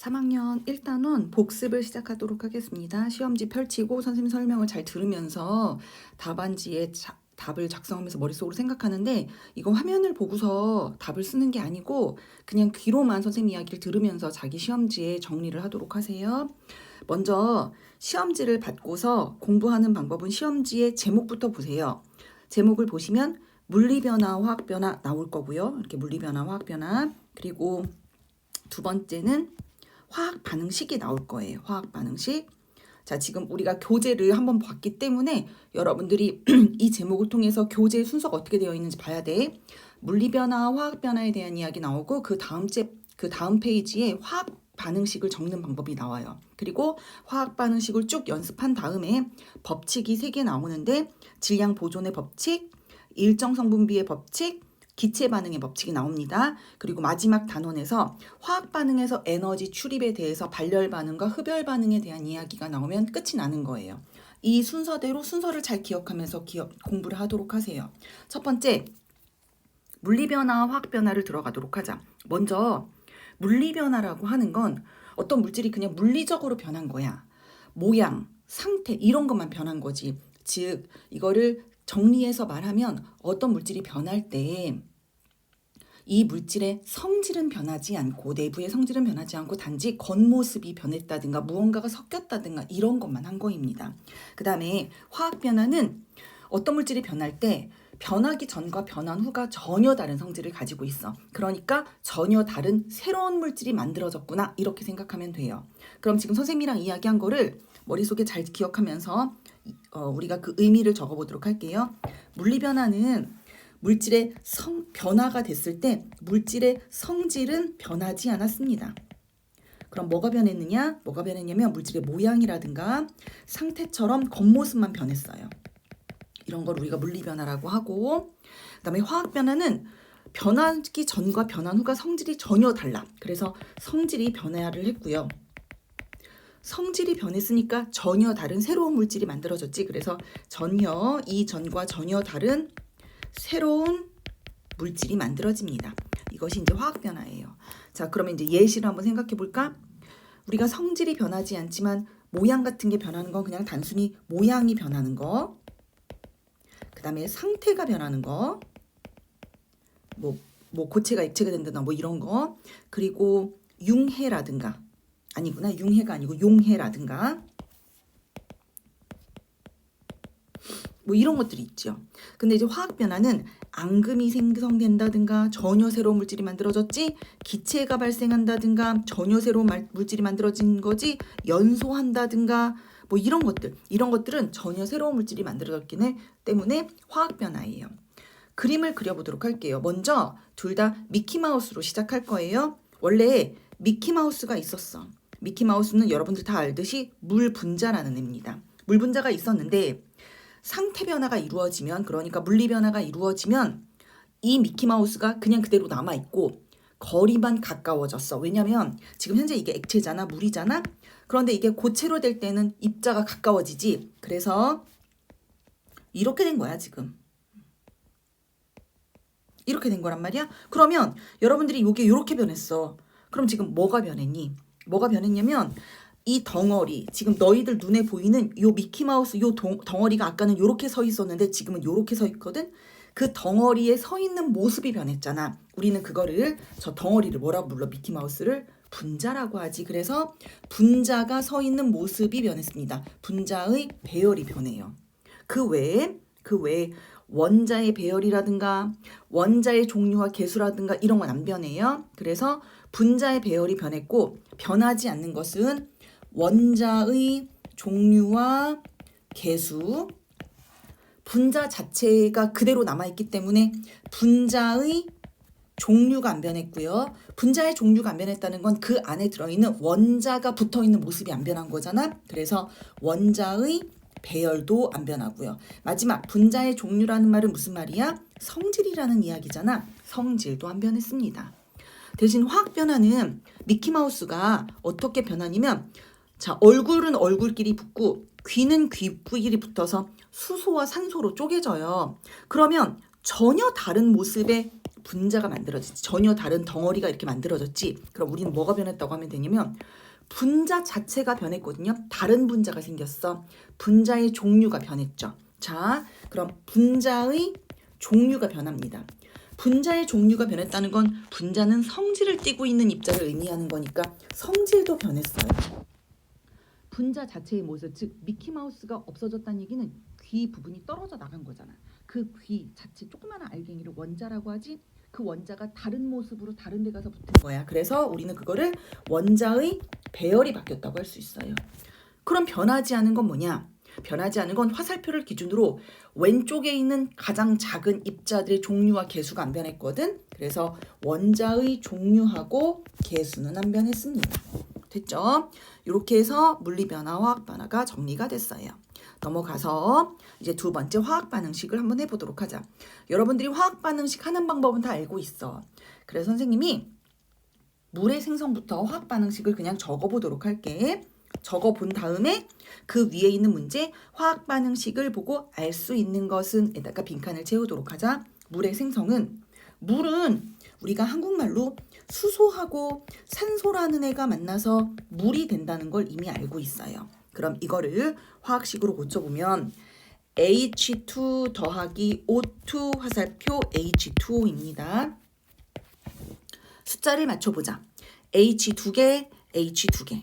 3학년 1단원 복습을 시작하도록 하겠습니다. 시험지 펼치고 선생님 설명을 잘 들으면서 답안지에 답을 작성하면서 머릿속으로 생각하는데, 이거 화면을 보고서 답을 쓰는 게 아니고 그냥 귀로만 선생님 이야기를 들으면서 자기 시험지에 정리를 하도록 하세요. 먼저 시험지를 받고서 공부하는 방법은 시험지의 제목부터 보세요. 제목을 보시면 물리변화, 화학변화 나올 거고요. 이렇게 물리변화, 화학변화. 그리고 두 번째는 화학 반응식이 나올 거예요. 화학 반응식. 자, 지금 우리가 교재를 한번 봤기 때문에 여러분들이 이 제목을 통해서 교재 순서가 어떻게 되어 있는지 봐야 돼. 물리변화, 화학변화에 대한 이야기 나오고 그 다음 페이지에 화학 반응식을 적는 방법이 나와요. 그리고 화학 반응식을 쭉 연습한 다음에 법칙이 3개 나오는데, 질량 보존의 법칙, 일정 성분비의 법칙, 기체 반응의 법칙이 나옵니다. 그리고 마지막 단원에서 화학 반응에서 에너지 출입에 대해서 발열 반응과 흡열 반응에 대한 이야기가 나오면 끝이 나는 거예요. 이 순서대로 순서를 잘 기억하면서 공부를 하도록 하세요. 첫 번째, 물리변화와 화학변화를 들어가도록 하자. 먼저 물리변화라고 하는 건 어떤 물질이 그냥 물리적으로 변한 거야. 모양, 상태 이런 것만 변한 거지. 즉 이거를 정리해서 말하면 어떤 물질이 변할 때 이 물질의 성질은 변하지 않고, 내부의 성질은 변하지 않고 단지 겉모습이 변했다든가 무언가가 섞였다든가 이런 것만 한 거입니다. 그 다음에 화학 변화는 어떤 물질이 변할 때 변하기 전과 변한 후가 전혀 다른 성질을 가지고 있어. 그러니까 전혀 다른 새로운 물질이 만들어졌구나 이렇게 생각하면 돼요. 그럼 지금 선생님이랑 이야기한 거를 머릿속에 잘 기억하면서 우리가 그 의미를 적어보도록 할게요. 물리변화는 물질의 변화가 됐을 때 물질의 성질은 변하지 않았습니다. 그럼 뭐가 변했느냐? 뭐가 변했냐면 물질의 모양이라든가 상태처럼 겉모습만 변했어요. 이런 걸 우리가 물리변화라고 하고, 그다음에 화학변화는 변하기 전과 변한 후가 성질이 전혀 달라. 그래서 성질이 변화를 했고요. 성질이 변했으니까 전혀 다른 새로운 물질이 만들어졌지. 그래서 이전과 전혀 다른 새로운 물질이 만들어집니다. 이것이 이제 화학변화예요. 자, 그러면 이제 예시를 한번 생각해 볼까? 우리가 성질이 변하지 않지만 모양 같은 게 변하는 건 그냥 단순히 모양이 변하는 거. 그 다음에 상태가 변하는 거. 뭐 고체가 액체가 된다나 뭐 이런 거. 그리고 융해라든가. 아니구나. 융해가 아니고 용해라든가. 뭐 이런 것들이 있죠. 근데 이제 화학 변화는 앙금이 생성된다든가 전혀 새로운 물질이 만들어졌지, 기체가 발생한다든가 전혀 새로운 물질이 만들어진 거지, 연소한다든가 뭐 이런 것들은 전혀 새로운 물질이 만들어졌기 때문에 화학 변화예요. 그림을 그려보도록 할게요. 먼저 둘 다 미키마우스로 시작할 거예요. 원래 미키마우스가 있었어. 미키마우스는 여러분들 다 알듯이 물 분자라는 애입니다. 물 분자가 있었는데 상태 변화가 이루어지면, 그러니까 물리 변화가 이루어지면 이 미키마우스가 그냥 그대로 남아있고 거리만 가까워졌어. 왜냐면 지금 현재 이게 액체잖아, 물이잖아. 그런데 이게 고체로 될 때는 입자가 가까워지지. 그래서 이렇게 된 거야 지금. 이렇게 된 거란 말이야. 그러면 여러분들이 이게 이렇게 변했어. 그럼 지금 뭐가 변했니? 뭐가 변했냐면 이 덩어리, 지금 너희들 눈에 보이는 요 미키마우스 요 덩어리가 아까는 요렇게 서 있었는데 지금은 요렇게 서 있거든. 그 덩어리에 서 있는 모습이 변했잖아. 우리는 그거를, 저 덩어리를 뭐라고 불러? 미키마우스를 분자라고 하지. 그래서 분자가 서 있는 모습이 변했습니다. 분자의 배열이 변해요. 그 외에 원자의 배열이라든가 원자의 종류와 개수라든가 이런 건 안 변해요. 그래서 분자의 배열이 변했고, 변하지 않는 것은 원자의 종류와 개수, 분자 자체가 그대로 남아있기 때문에 분자의 종류가 안 변했고요. 분자의 종류가 안 변했다는 건 그 안에 들어있는 원자가 붙어있는 모습이 안 변한 거잖아. 그래서 원자의 배열도 안 변하고요. 마지막, 분자의 종류라는 말은 무슨 말이야? 성질이라는 이야기잖아. 성질도 안 변했습니다. 대신 화학 변화는 미키마우스가 어떻게 변하냐면, 자, 얼굴은 얼굴끼리 붙고 귀는 귀끼리 붙어서 수소와 산소로 쪼개져요. 그러면 전혀 다른 모습의 분자가 만들어지지. 전혀 다른 덩어리가 이렇게 만들어졌지. 그럼 우리는 뭐가 변했다고 하면 되냐면 분자 자체가 변했거든요. 다른 분자가 생겼어. 분자의 종류가 변했죠. 자, 그럼 분자의 종류가 변합니다. 분자의 종류가 변했다는 건 분자는 성질을 띠고 있는 입자를 의미하는 거니까 성질도 변했어요. 분자 자체의 모습, 즉 미키마우스가 없어졌다는 얘기는 귀 부분이 떨어져 나간 거잖아. 그 귀 자체 조그마한 알갱이를 원자라고 하지, 그 원자가 다른 모습으로 다른 데 가서 붙은 거야. 그래서 우리는 그거를 원자의 배열이 바뀌었다고 할 수 있어요. 그럼 변하지 않은 건 뭐냐? 변하지 않은 건 화살표를 기준으로 왼쪽에 있는 가장 작은 입자들의 종류와 개수가 안 변했거든. 그래서 원자의 종류하고 개수는 안 변했습니다. 됐죠? 이렇게 해서 물리변화, 화학변화가 정리가 됐어요. 넘어가서 이제 두 번째 화학반응식을 한번 해보도록 하자. 여러분들이 화학반응식 하는 방법은 다 알고 있어. 그래서 선생님이 물의 생성부터 화학반응식을 그냥 적어보도록 할게. 적어본 다음에 그 위에 있는 문제 화학반응식을 보고 알 수 있는 것은 에다가 빈칸을 채우도록 하자. 물의 생성은, 물은 우리가 한국말로 수소하고 산소라는 애가 만나서 물이 된다는 걸 이미 알고 있어요. 그럼 이거를 화학식으로 고쳐보면 H2 더하기 O2 화살표 H2O입니다. 숫자를 맞춰보자. H 2개, H 2개.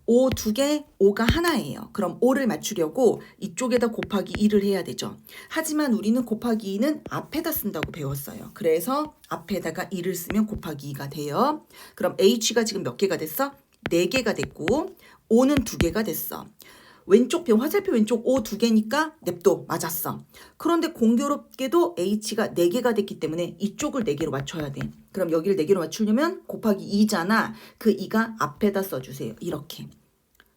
O 2개, O가 하나예요. 그럼 O를 맞추려고 이쪽에다 곱하기 2를 해야 되죠. 하지만 우리는 곱하기 2는 앞에다 쓴다고 배웠어요. 그래서 앞에다가 2를 쓰면 곱하기 2가 돼요. 그럼 H가 지금 몇 개가 됐어? 4개가 됐고 O는 2개가 됐어. 왼쪽 표, 화살표 왼쪽 O 2개니까 냅둬. 맞았어. 그런데 공교롭게도 H가 4개가 됐기 때문에 이쪽을 4개로 맞춰야 돼. 그럼 여기를 4개로 맞추려면 곱하기 2잖아. 그 2가 앞에다 써주세요. 이렇게.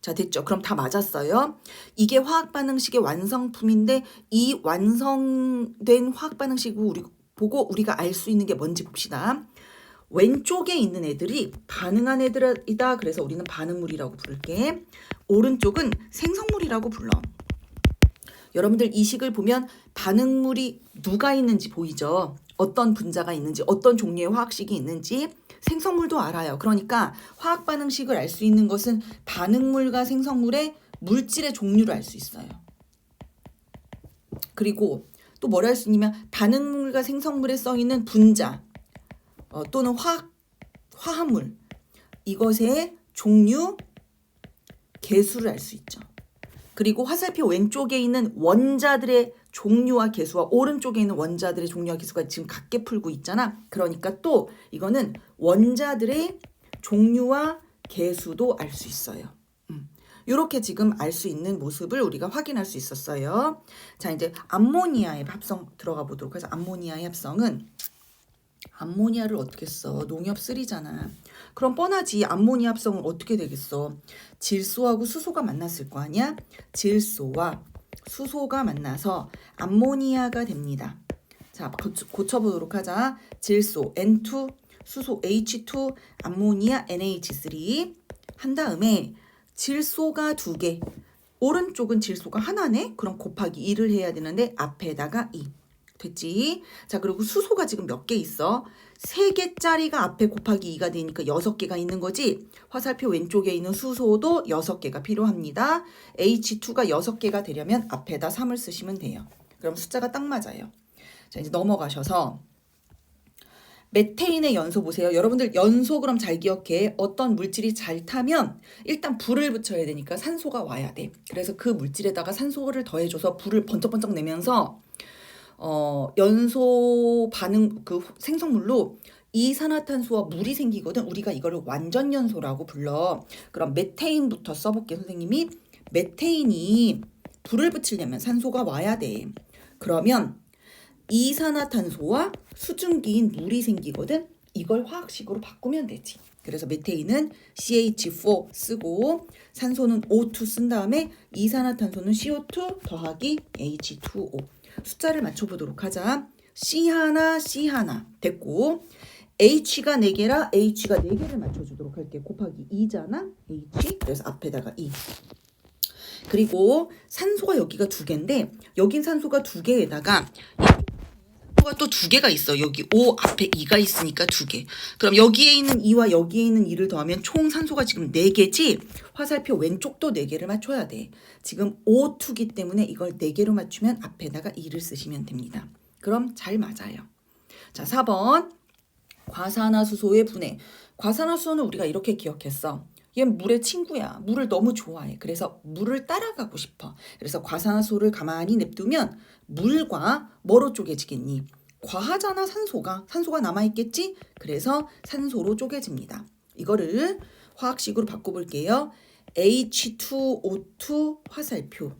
자, 됐죠? 그럼 다 맞았어요. 이게 화학반응식의 완성품인데 이 완성된 화학반응식을 보고 우리가 알 수 있는 게 뭔지 봅시다. 왼쪽에 있는 애들이 반응한 애들이다. 그래서 우리는 반응물이라고 부를게. 오른쪽은 생성물이라고 불러. 여러분들 이 식을 보면 반응물이 누가 있는지 보이죠? 어떤 분자가 있는지, 어떤 종류의 화학식이 있는지 생성물도 알아요. 그러니까 화학반응식을 알 수 있는 것은 반응물과 생성물의 물질의 종류를 알 수 있어요. 그리고 또 뭘 알 수 있냐면 반응물과 생성물에 써 있는 분자 또는 화합물, 이것의 종류, 개수를 알 수 있죠. 그리고 화살표 왼쪽에 있는 원자들의 종류와 개수와 오른쪽에 있는 원자들의 종류와 개수가 지금 같게 풀고 있잖아. 그러니까 또 이거는 원자들의 종류와 개수도 알 수 있어요. 이렇게 지금 알 수 있는 모습을 우리가 확인할 수 있었어요. 자, 이제 암모니아의 합성 들어가 보도록 하죠. 암모니아의 합성은 암모니아를 어떻게 써? 농협 3잖아. 그럼 뻔하지. 암모니아 합성은 어떻게 되겠어? 질소하고 수소가 만났을 거 아니야? 질소와 수소가 만나서 암모니아가 됩니다. 자, 고쳐보도록 하자. 질소 N2, 수소 H2, 암모니아 NH3 한 다음에 질소가 2개. 오른쪽은 질소가 하나네? 그럼 곱하기 2를 해야 되는데 앞에다가 2. 됐지? 자, 그리고 수소가 지금 몇 개 있어? 3개짜리가 앞에 곱하기 2가 되니까 6개가 있는 거지. 화살표 왼쪽에 있는 수소도 6개가 필요합니다. H2가 6개가 되려면 앞에다 3을 쓰시면 돼요. 그럼 숫자가 딱 맞아요. 자, 이제 넘어가셔서 메테인의 연소 보세요. 여러분들 연소 그럼 잘 기억해. 어떤 물질이 잘 타면 일단 불을 붙여야 되니까 산소가 와야 돼. 그래서 그 물질에다가 산소를 더해줘서 불을 번쩍번쩍 내면서 연소 반응 그 생성물로 이산화탄소와 물이 생기거든. 우리가 이거를 완전연소라고 불러. 그럼 메테인부터 써볼게. 선생님이 메테인이 불을 붙이려면 산소가 와야 돼. 그러면 이산화탄소와 수증기인 물이 생기거든. 이걸 화학식으로 바꾸면 되지. 그래서 메테인은 CH4 쓰고 산소는 O2 쓴 다음에 이산화탄소는 CO2 더하기 H2O. 숫자를 맞춰보도록 하자. C 하나, C 하나 됐고 H가 4개라 H가 4개를 맞춰주도록 할게. 곱하기 2잖아. H 그래서 앞에다가 2. 그리고 산소가 여기가 2개인데 여긴 산소가 2개에다가 산소가 또 두 개가 있어. 여기 O 앞에 2가 있으니까 두 개. 그럼 여기에 있는 2와 여기에 있는 2를 더하면 총 산소가 지금 4개지? 화살표 왼쪽도 4개를 맞춰야 돼. 지금 O2기 때문에 이걸 4개로 맞추면 앞에다가 2를 쓰시면 됩니다. 그럼 잘 맞아요. 자, 4번. 과산화수소의 분해. 과산화수소는 우리가 이렇게 기억했어. 얘 물의 친구야. 물을 너무 좋아해. 그래서 물을 따라가고 싶어. 그래서 과산화수소를 가만히 냅두면 물과 뭐로 쪼개지겠니? 과하잖아, 산소가. 산소가 남아있겠지? 그래서 산소로 쪼개집니다. 이거를 화학식으로 바꿔볼게요. H2O2 화살표.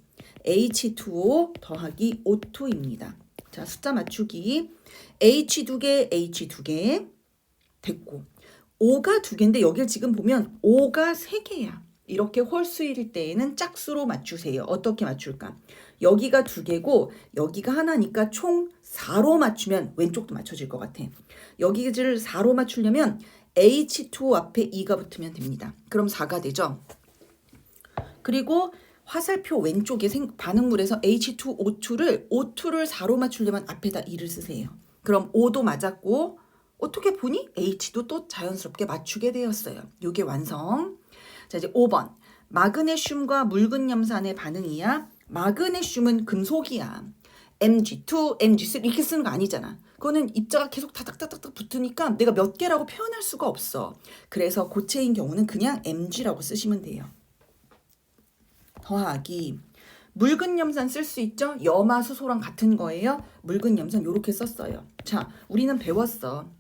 H2O 더하기 O2입니다. 자, 숫자 맞추기. H 2개, H 2개. 됐고. O가 2개인데 여길 지금 보면 O가 3개야. 이렇게 홀수일 때에는 짝수로 맞추세요. 어떻게 맞출까? 여기가 2개고 여기가 하나니까 총 4로 맞추면 왼쪽도 맞춰질 것 같아. 여기를 4로 맞추려면 H2O 앞에 2가 붙으면 됩니다. 그럼 4가 되죠. 그리고 화살표 왼쪽에 반응물에서 H2O2를 O2를 4로 맞추려면 앞에다 2를 쓰세요. 그럼 O도 맞았고 어떻게 보니 H도 또 자연스럽게 맞추게 되었어요. 이게 완성. 자, 이제 5번. 마그네슘과 묽은 염산의 반응이야. 마그네슘은 금속이야. Mg2, Mg3 이렇게 쓰는 거 아니잖아. 그거는 입자가 계속 다닥다닥 붙으니까 내가 몇 개라고 표현할 수가 없어. 그래서 고체인 경우는 그냥 Mg라고 쓰시면 돼요. 더하기. 묽은 염산 쓸 수 있죠? 염화수소랑 같은 거예요. 묽은 염산 이렇게 썼어요. 자, 우리는 배웠어.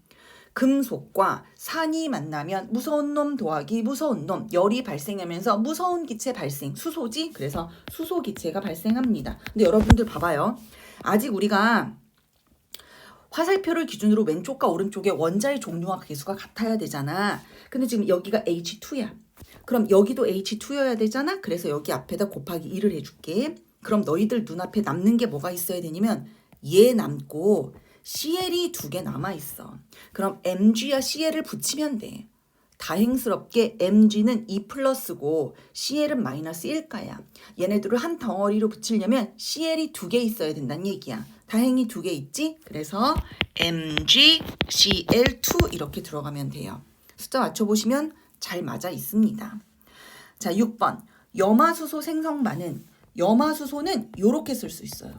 금속과 산이 만나면 무서운 놈 더하기 무서운 놈, 열이 발생하면서 무서운 기체 발생, 수소지? 그래서 수소 기체가 발생합니다. 근데 여러분들 봐봐요. 아직 우리가 화살표를 기준으로 왼쪽과 오른쪽에 원자의 종류와 개수가 같아야 되잖아. 근데 지금 여기가 H2야. 그럼 여기도 H2여야 되잖아. 그래서 여기 앞에다 곱하기 2를 해줄게. 그럼 너희들 눈앞에 남는 게 뭐가 있어야 되냐면 얘 남고 CL이 2개 남아있어. 그럼 Mg와 CL을 붙이면 돼. 다행스럽게 Mg는 2 플러스고 CL은 마이너스 1가야. 얘네들을 한 덩어리로 붙이려면 CL이 2개 있어야 된다는 얘기야. 다행히 2개 있지? 그래서 MgCl2 이렇게 들어가면 돼요. 숫자 맞춰보시면 잘 맞아 있습니다. 자, 6번. 염화수소 생성반은 염화수소는 이렇게 쓸 수 있어요.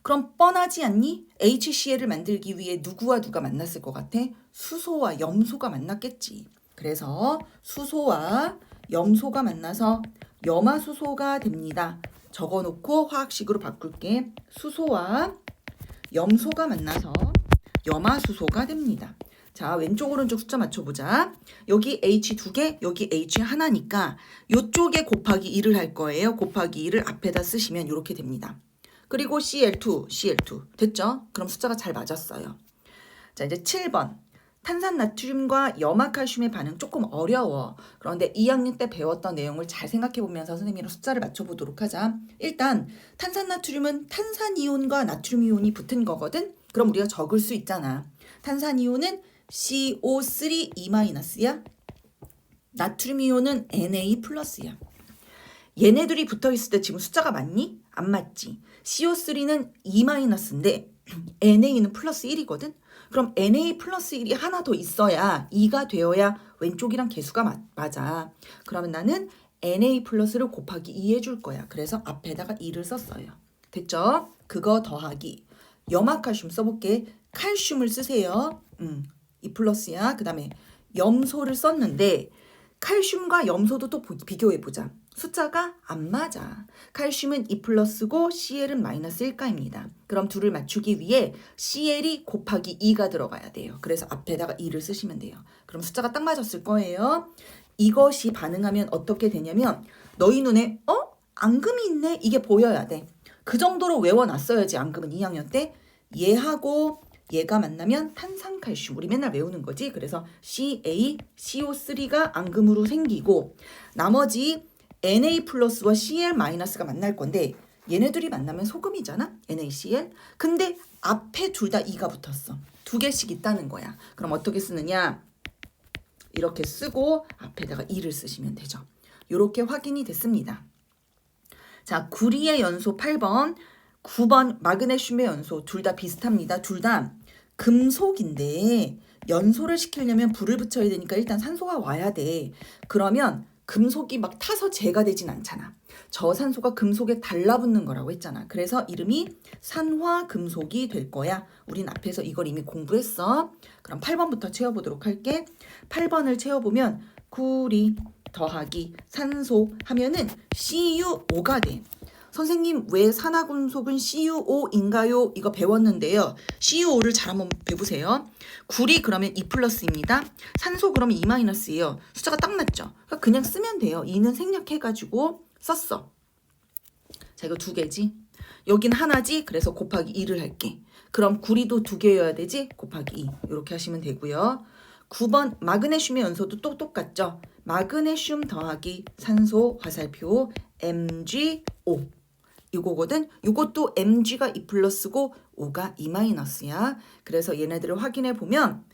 그럼 뻔하지 않니? HCl을 만들기 위해 누구와 누가 만났을 것 같아? 수소와 염소가 만났겠지. 그래서 수소와 염소가 만나서 염화수소가 됩니다. 적어놓고 화학식으로 바꿀게. 수소와 염소가 만나서 염화수소가 됩니다. 자, 왼쪽 오른쪽 숫자 맞춰보자. 여기 H 2개, 여기 H 하나니까 이쪽에 곱하기 2를 할 거예요. 곱하기 2를 앞에다 쓰시면 이렇게 됩니다. 그리고 Cl2, Cl2. 됐죠? 그럼 숫자가 잘 맞았어요. 자, 이제 7번. 탄산나트륨과 염화칼슘의 반응 조금 어려워. 그런데 2학년 때 배웠던 내용을 잘 생각해보면서 선생님이랑 숫자를 맞춰보도록 하자. 일단 탄산나트륨은 탄산이온과 나트륨이온이 붙은 거거든? 그럼 우리가 적을 수 있잖아. 탄산이온은 CO3 E-야. 나트륨이온은 Na 플러스야. 얘네들이 붙어있을 때 지금 숫자가 맞니? 안 맞지. CO3는 E-인데 NA는 플러스 1이거든? 그럼 NA 플러스 1이 하나 더 있어야 2가 되어야 왼쪽이랑 개수가 맞아. 그러면 나는 NA 플러스를 곱하기 2 해줄 거야. 그래서 앞에다가 2를 썼어요. 됐죠? 그거 더하기. 염화칼슘 써볼게. 칼슘을 쓰세요. 2 플러스야. 그 다음에 염소를 썼는데 칼슘과 염소도 또 비교해보자. 숫자가 안 맞아. 칼슘은 2 플러스고 CL은 마이너스 1가입니다. 그럼 둘을 맞추기 위해 CL이 곱하기 2가 들어가야 돼요. 그래서 앞에다가 2를 쓰시면 돼요. 그럼 숫자가 딱 맞았을 거예요. 이것이 반응하면 어떻게 되냐면 너희 눈에 앙금이 있네? 이게 보여야 돼. 그 정도로 외워놨어야지. 앙금은 2학년 때 얘하고 얘가 만나면 탄산칼슘. 우리 맨날 외우는 거지. 그래서 CaCO3가 앙금으로 생기고 나머지 Na 플러스와 Cl 마이너스가 만날 건데 얘네들이 만나면 소금이잖아. NaCl. 근데 앞에 둘 다 2가 붙었어. 2개씩 있다는 거야. 그럼 어떻게 쓰느냐? 이렇게 쓰고 앞에다가 2를 쓰시면 되죠. 이렇게 확인이 됐습니다. 자, 구리의 연소 8번. 9번 마그네슘의 연소 둘 다 비슷합니다. 둘 다 금속인데 연소를 시키려면 불을 붙여야 되니까 일단 산소가 와야 돼. 그러면 금속이 막 타서 재가 되진 않잖아. 저산소가 금속에 달라붙는 거라고 했잖아. 그래서 이름이 산화금속이 될 거야. 우린 앞에서 이걸 이미 공부했어. 그럼 8번부터 채워보도록 할게. 8번을 채워보면 구리 더하기 산소 하면은 CuO가 돼. 선생님 왜 산화금속은 CuO인가요? 이거 배웠는데요. CuO를 잘 한번 배우세요. 구리 그러면 2 플러스입니다. 산소 그러면 2 마이너스예요. 숫자가 딱 맞죠? 그러니까 그냥 쓰면 돼요. 2는 생략해가지고 썼어. 자, 이거 2개지. 여긴 하나지. 그래서 곱하기 2를 할게. 그럼 구리도 2개여야 되지. 곱하기 2. 이렇게 하시면 되고요. 9번 마그네슘의 연소도 또 똑같죠. 마그네슘 더하기 산소 화살표 MgO. 이거거든. 이것도 Mg가 2 플러스고 O가 2 마이너스야. 그래서 얘네들을 확인해 보면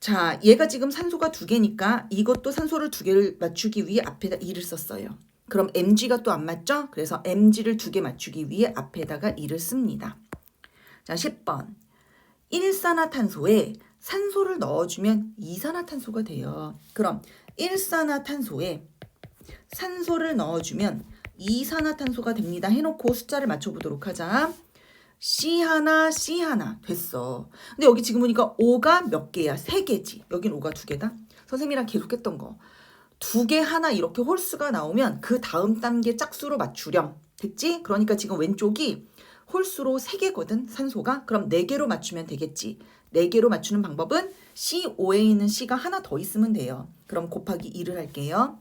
자, 얘가 지금 산소가 2개니까 이것도 산소를 2개를 맞추기 위해 앞에다 2를 썼어요. 그럼 Mg가 또 안 맞죠? 그래서 Mg를 2개 맞추기 위해 앞에다가 2를 씁니다. 자, 10번. 일산화탄소에 산소를 넣어주면 이산화탄소가 돼요. 그럼 일산화탄소에 산소를 넣어주면 이산화탄소가 됩니다. 해놓고 숫자를 맞춰보도록 하자. C 하나, C 하나 됐어. 근데 여기 지금 보니까 O가 몇 개야? 3개지. 여긴 O가 2개다. 선생님이랑 계속했던 거. 2개 하나 이렇게 홀수가 나오면 그 다음 단계 짝수로 맞추렴. 됐지? 그러니까 지금 왼쪽이 홀수로 3개거든, 산소가. 그럼 4개로 맞추면 되겠지. 4개로 맞추는 방법은 CO에 있는 C가 하나 더 있으면 돼요. 그럼 곱하기 2를 할게요.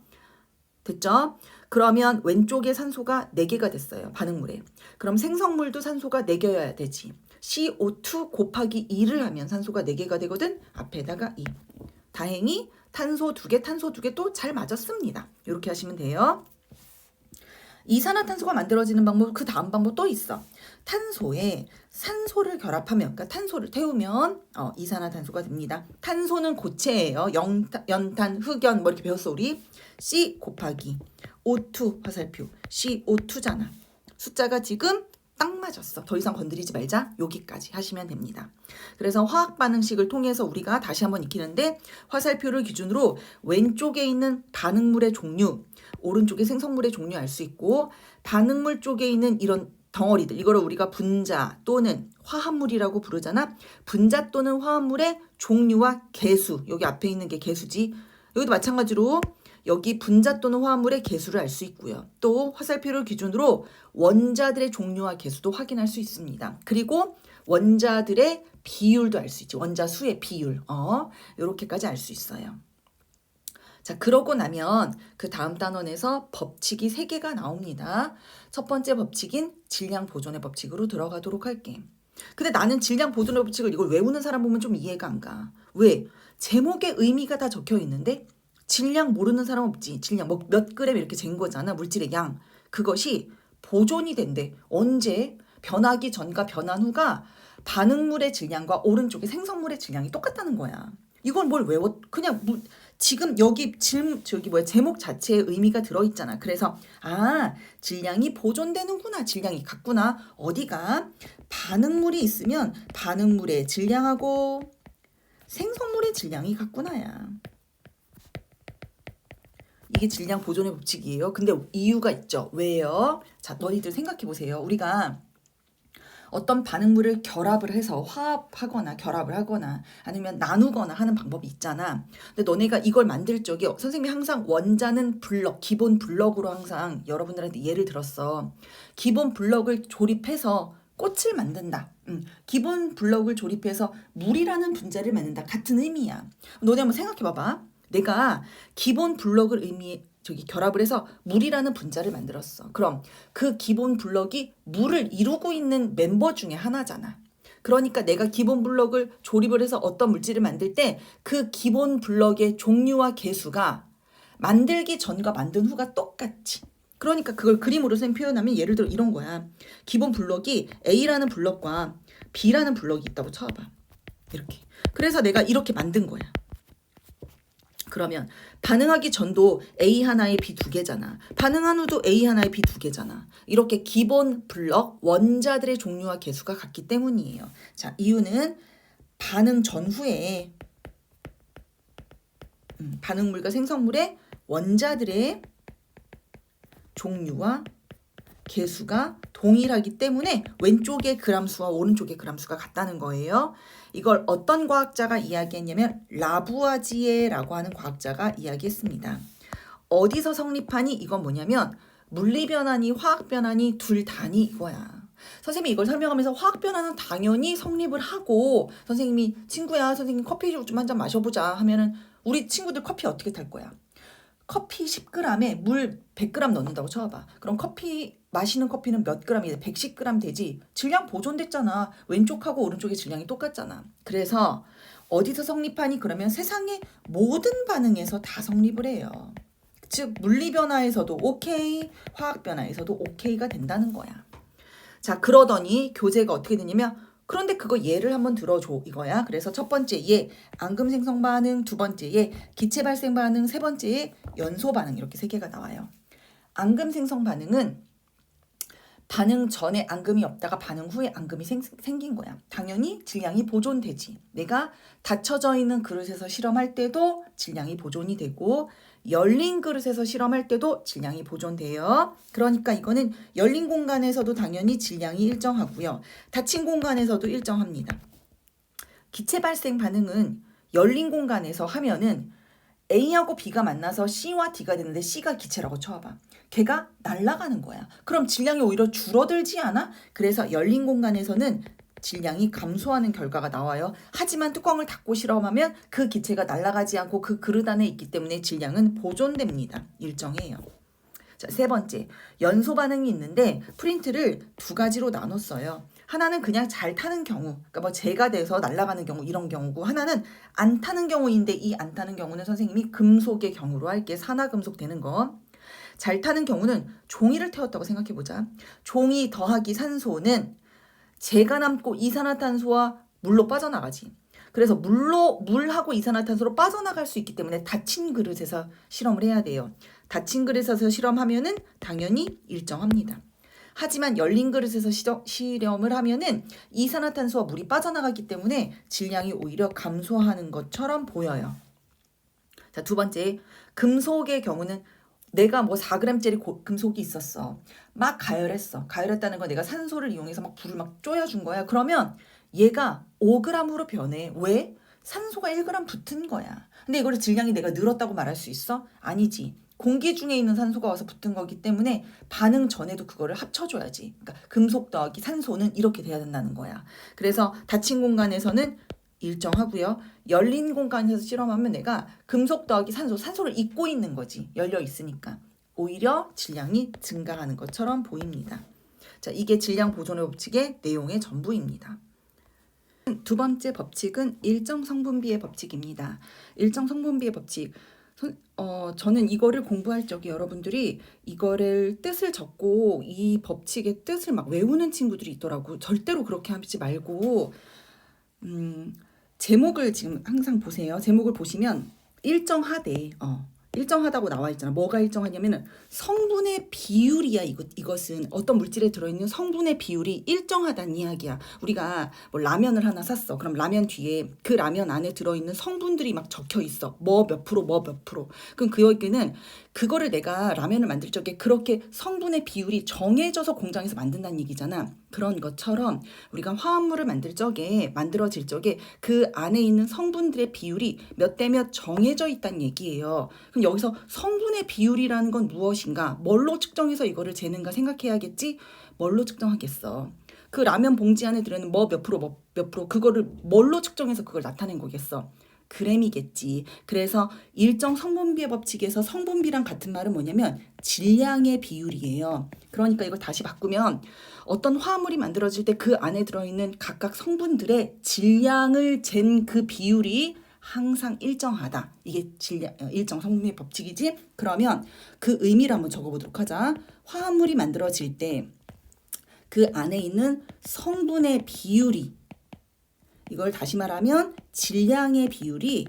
됐죠? 그러면 왼쪽에 산소가 4개가 됐어요. 반응물에. 그럼 생성물도 산소가 4개여야 되지. CO2 곱하기 2를 하면 산소가 4개가 되거든. 앞에다가 2. 다행히 탄소 2개, 탄소 2개 또 잘 맞았습니다. 이렇게 하시면 돼요. 이산화탄소가 만들어지는 방법, 그 다음 방법 또 있어. 탄소에 산소를 결합하면, 그러니까 탄소를 태우면 이산화탄소가 됩니다. 탄소는 고체예요. 연탄, 흑연 뭐 이렇게 배웠어 우리. C 곱하기 O2 화살표 CO2잖아. 숫자가 지금 딱 맞았어. 더 이상 건드리지 말자. 여기까지 하시면 됩니다. 그래서 화학 반응식을 통해서 우리가 다시 한번 익히는데 화살표를 기준으로 왼쪽에 있는 반응물의 종류, 오른쪽에 생성물의 종류 알 수 있고 반응물 쪽에 있는 이런 덩어리들, 이거를 우리가 분자 또는 화합물이라고 부르잖아. 분자 또는 화합물의 종류와 개수, 여기 앞에 있는 게 개수지. 여기도 마찬가지로 여기 분자 또는 화합물의 개수를 알 수 있고요. 또 화살표를 기준으로 원자들의 종류와 개수도 확인할 수 있습니다. 그리고 원자들의 비율도 알 수 있지. 원자 수의 비율. 이렇게까지 알 수 있어요. 자, 그러고 나면 그 다음 단원에서 법칙이 3개가 나옵니다. 첫 번째 법칙인 질량 보존의 법칙으로 들어가도록 할게. 근데 나는 질량 보존의 법칙을 이걸 외우는 사람 보면 좀 이해가 안 가. 왜? 제목에 의미가 다 적혀 있는데 질량 모르는 사람 없지. 질량 뭐 몇 그램 이렇게 잰 거잖아. 물질의 양. 그것이 보존이 된대. 언제? 변하기 전과 변한 후가 반응물의 질량과 오른쪽에 생성물의 질량이 똑같다는 거야. 이걸 뭘 외워? 그냥 지금 여기 제목 자체에 의미가 들어있잖아. 그래서 질량이 보존되는구나. 질량이 같구나. 어디가? 반응물이 있으면 반응물의 질량하고 생성물의 질량이 같구나야. 이게 질량 보존의 법칙이에요. 근데 이유가 있죠. 왜요? 자, 너희들 생각해 보세요. 우리가 어떤 반응물을 결합을 해서 화합하거나 결합을 하거나 아니면 나누거나 하는 방법이 있잖아. 근데 너네가 이걸 만들 적에 선생님이 항상 원자는 블럭, 기본 블럭으로 항상 여러분들한테 예를 들었어. 기본 블럭을 조립해서 꽃을 만든다. 기본 블럭을 조립해서 물이라는 분자를 만든다. 같은 의미야. 너네 한번 생각해 봐봐. 내가 기본 블럭을 결합을 해서 물이라는 분자를 만들었어. 그럼 그 기본 블럭이 물을 이루고 있는 멤버 중에 하나잖아. 그러니까 내가 기본 블럭을 조립을 해서 어떤 물질을 만들 때 그 기본 블럭의 종류와 개수가 만들기 전과 만든 후가 똑같지. 그러니까 그걸 그림으로 표현하면 예를 들어 이런 거야. 기본 블럭이 A라는 블럭과 B라는 블럭이 있다고 쳐봐. 이렇게. 그래서 내가 이렇게 만든 거야. 그러면 반응하기 전도 A 하나에 B 두 개잖아. 반응한 후도 A 하나에 B 두 개잖아. 이렇게 기본 블럭 원자들의 종류와 개수가 같기 때문이에요. 자, 이유는 반응 전후에 반응물과 생성물의 원자들의 종류와 개수가 동일하기 때문에 왼쪽의 그람수와 오른쪽의 그람수가 같다는 거예요. 이걸 어떤 과학자가 이야기했냐면 라부아지에라고 하는 과학자가 이야기했습니다. 어디서 성립하니? 이건 뭐냐면 물리변환이 화학변환이 둘 다니 이거야. 선생님이 이걸 설명하면서 화학변환은 당연히 성립을 하고 선생님이 친구야 선생님 커피 좀 한 잔 마셔보자 하면은 우리 친구들 커피 어떻게 탈 거야? 커피 10g에 물 100g 넣는다고 쳐봐. 그럼 커피 마시는 커피는 몇 g이 돼? 110g 되지. 질량 보존됐잖아. 왼쪽하고 오른쪽의 질량이 똑같잖아. 그래서 어디서 성립하니? 그러면 세상의 모든 반응에서 다 성립을 해요. 즉 물리변화에서도 오케이, 화학변화에서도 오케이가 된다는 거야. 자, 그러더니 교재가 어떻게 되냐면 그런데 그거 예를 한번 들어줘 이거야. 그래서 첫 번째 예 앙금 생성 반응, 두 번째 예 기체 발생 반응, 세 번째 예 연소 반응 이렇게 세 개가 나와요. 앙금 생성 반응은 반응 전에 앙금이 없다가 반응 후에 앙금이 생긴 거야. 당연히 질량이 보존되지. 내가 닫혀져 있는 그릇에서 실험할 때도 질량이 보존이 되고 열린 그릇에서 실험할 때도 질량이 보존돼요. 그러니까 이거는 열린 공간에서도 당연히 질량이 일정하고요. 닫힌 공간에서도 일정합니다. 기체 발생 반응은 열린 공간에서 하면은 A하고 B가 만나서 C와 D가 되는데 C가 기체라고 쳐봐. 걔가 날아가는 거야. 그럼 질량이 오히려 줄어들지 않아? 그래서 열린 공간에서는 질량이 감소하는 결과가 나와요. 하지만 뚜껑을 닫고 실험하면 그 기체가 날아가지 않고 그 그릇 안에 있기 때문에 질량은 보존됩니다. 일정해요. 자, 세 번째, 연소 반응이 있는데 프린트를 두 가지로 나눴어요. 하나는 그냥 잘 타는 경우, 그러니까 뭐 재가 돼서 날아가는 경우 이런 경우고 하나는 안 타는 경우인데 이 안 타는 경우는 선생님이 금속의 경우로 할게. 산화금속 되는 거. 잘 타는 경우는 종이를 태웠다고 생각해보자. 종이 더하기 산소는 재가 남고 이산화탄소와 물로 빠져나가지. 그래서 물하고 이산화탄소로 빠져나갈 수 있기 때문에 닫힌 그릇에서 실험을 해야 돼요. 닫힌 그릇에서 실험하면은 당연히 일정합니다. 하지만 열린 그릇에서 실험을 하면은 이산화탄소와 물이 빠져나가기 때문에 질량이 오히려 감소하는 것처럼 보여요. 자, 두 번째, 금속의 경우는 내가 뭐 4g짜리 금속이 있었어. 막 가열했어. 가열했다는 건 내가 산소를 이용해서 막 불을 막 쪼여준 거야. 그러면 얘가 5g으로 변해. 왜? 산소가 1g 붙은 거야. 근데 이거를 질량이 내가 늘었다고 말할 수 있어? 아니지. 공기 중에 있는 산소가 와서 붙은 거기 때문에 반응 전에도 그거를 합쳐줘야지. 그러니까 금속 더하기 산소는 이렇게 돼야 된다는 거야. 그래서 닫힌 공간에서는 일정하고요. 열린 공간에서 실험하면 내가 금속 더하기 산소를 잇고 있는 거지. 열려 있으니까. 오히려 질량이 증가하는 것처럼 보입니다. 자, 이게 질량 보존의 법칙의 내용의 전부입니다. 두 번째 법칙은 일정 성분비의 법칙입니다. 일정 성분비의 법칙. 저는 이거를 공부할 적에 여러분들이 이거를 뜻을 적고 이 법칙의 뜻을 막 외우는 친구들이 있더라고. 절대로 그렇게 하지 말고 제목을 지금 항상 보세요. 제목을 보시면 일정하대. 일정하다고 나와 있잖아. 뭐가 일정하냐면은 성분의 비율이야. 이것은 어떤 물질에 들어있는 성분의 비율이 일정하다는 이야기야. 우리가 뭐 라면을 하나 샀어. 그럼 라면 뒤에 그 라면 안에 들어있는 성분들이 막 적혀 있어. 뭐 몇 프로, 뭐 몇 프로. 그럼 그 얘기는 그거를 내가 라면을 만들 적에 그렇게 성분의 비율이 정해져서 공장에서 만든다는 얘기잖아. 그런 것처럼 우리가 화합물을 만들어질 적에 그 안에 있는 성분들의 비율이 몇 대 몇 정해져 있다는 얘기예요. 그럼 여기서 성분의 비율이라는 건 무엇인가? 뭘로 측정해서 이거를 재는가 생각해야겠지? 뭘로 측정하겠어? 그 라면 봉지 안에 들어있는 뭐 몇 프로, 뭐 몇 프로 그거를 뭘로 측정해서 그걸 나타낸 거겠어? 그램이겠지. 그래서 일정 성분비의 법칙에서 성분비랑 같은 말은 뭐냐면 질량의 비율이에요. 그러니까 이걸 다시 바꾸면 어떤 화합물이 만들어질 때 그 안에 들어있는 각각 성분들의 질량을 잰 그 비율이 항상 일정하다. 이게 일정 성분비의 법칙이지. 그러면 그 의미를 한번 적어보도록 하자. 화합물이 만들어질 때 그 안에 있는 성분의 비율이, 이걸 다시 말하면 질량의 비율이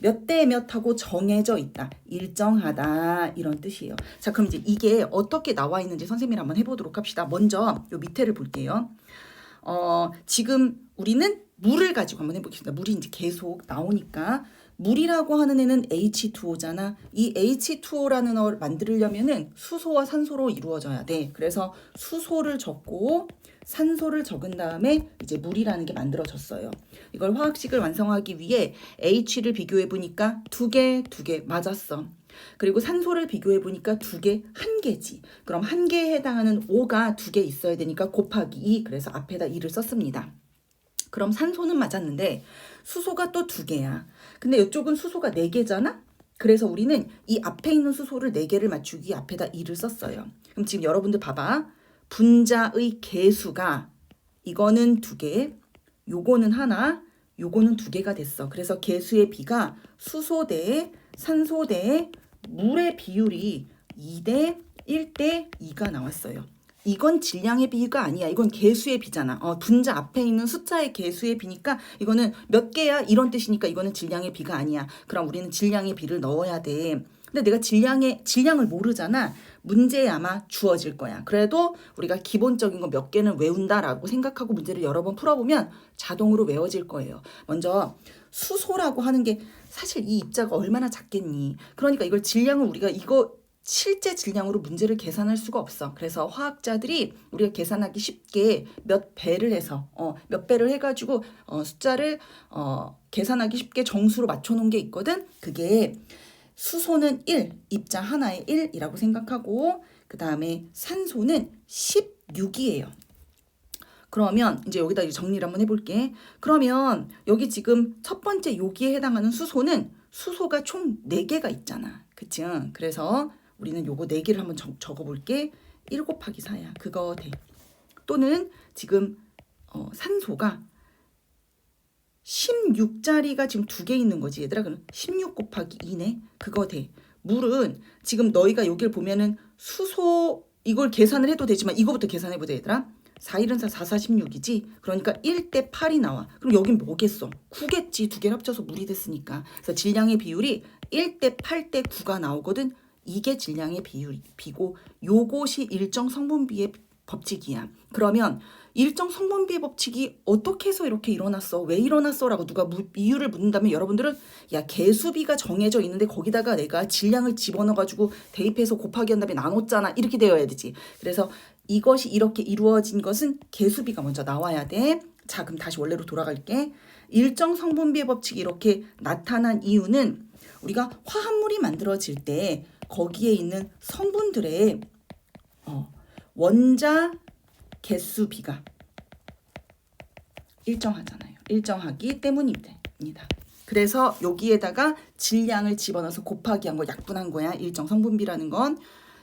몇 대 몇 하고 정해져 있다. 일정하다. 이런 뜻이에요. 자, 그럼 이제 이게 어떻게 나와 있는지 선생님이 한번 해보도록 합시다. 먼저 요 밑에를 볼게요. 지금 우리는 물을 가지고 한번 해보겠습니다. 물이 이제 계속 나오니까 물이라고 하는 애는 H2O잖아. 이 H2O라는 어를 만들려면은 수소와 산소로 이루어져야 돼. 그래서 수소를 적고 산소를 적은 다음에 이제 물이라는 게 만들어졌어요. 이걸 화학식을 완성하기 위해 H를 비교해 보니까 두 개 맞았어. 그리고 산소를 비교해 보니까 두 개, 한 개지. 그럼 한 개에 해당하는 O가 두 개 있어야 되니까 곱하기 2. 그래서 앞에다 2를 썼습니다. 그럼 산소는 맞았는데 수소가 또 두 개야. 근데 이쪽은 수소가 네 개잖아? 그래서 우리는 이 앞에 있는 수소를 네 개를 맞추기 앞에다 2를 썼어요. 그럼 지금 여러분들 봐봐. 분자의 개수가 이거는 두 개, 요거는 하나, 요거는 두 개가 됐어. 그래서 개수의 비가 수소 대 산소 대 물의 비율이 2대 1대 2가 나왔어요. 이건 질량의 비가 아니야. 이건 개수의 비잖아. 분자 앞에 있는 숫자의 개수의 비니까 이거는 몇 개야? 이런 뜻이니까 이거는 질량의 비가 아니야. 그럼 우리는 질량의 비를 넣어야 돼. 근데 내가 질량을 모르잖아. 문제에 아마 주어질 거야. 그래도 우리가 기본적인 거 몇 개는 외운다라고 생각하고 문제를 여러 번 풀어보면 자동으로 외워질 거예요. 먼저 수소라고 하는 게 사실 이 입자가 얼마나 작겠니? 그러니까 이걸 질량을 우리가 이거 실제 질량으로 문제를 계산할 수가 없어. 그래서 화학자들이 우리가 계산하기 쉽게 몇 배를 해서 몇 배를 해가지고 숫자를 계산하기 쉽게 정수로 맞춰놓은 게 있거든. 그게 수소는 1, 입자 하나에 1이라고 생각하고 그 다음에 산소는 16이에요. 그러면 이제 여기다 이제 정리를 한번 해볼게. 그러면 여기 지금 첫 번째 여기에 해당하는 수소는 수소가 총 4개가 있잖아. 그치? 그래서 우리는 요거 4개를 한번 적어볼게. 1 곱하기 4야. 그거 돼. 또는 지금 산소가 16자리가 지금 2개 있는 거지. 얘들아, 그럼 16 곱하기 2네. 그거 돼. 물은 지금 너희가 여기를 보면은 수소 이걸 계산을 해도 되지만 이거부터 계산해보자 얘들아. 4, 1은 4, 4, 4, 16이지. 그러니까 1대 8이 나와. 그럼 여긴 뭐겠어? 9겠지. 두 개를 합쳐서 물이 됐으니까. 그래서 질량의 비율이 1대 8대 9가 나오거든. 이게 질량의 비고 요것이 일정 성분비의 법칙이야. 그러면 일정 성분비의 법칙이 어떻게 해서 이렇게 일어났어? 왜 일어났어? 라고 누가 이유를 묻는다면 여러분들은 야 개수비가 정해져 있는데 거기다가 내가 질량을 집어넣어가지고 대입해서 곱하기 한 다음에 나눴잖아. 이렇게 되어야 되지. 그래서 이것이 이렇게 이루어진 것은 개수비가 먼저 나와야 돼. 자, 그럼 다시 원래로 돌아갈게. 일정 성분비의 법칙이 이렇게 나타난 이유는 우리가 화합물이 만들어질 때 거기에 있는 성분들의 원자 개수비가 일정하잖아요. 일정하기 때문입니다. 그래서 여기에다가 질량을 집어넣어서 곱하기 한 거 약분한 거야. 일정 성분비라는 건.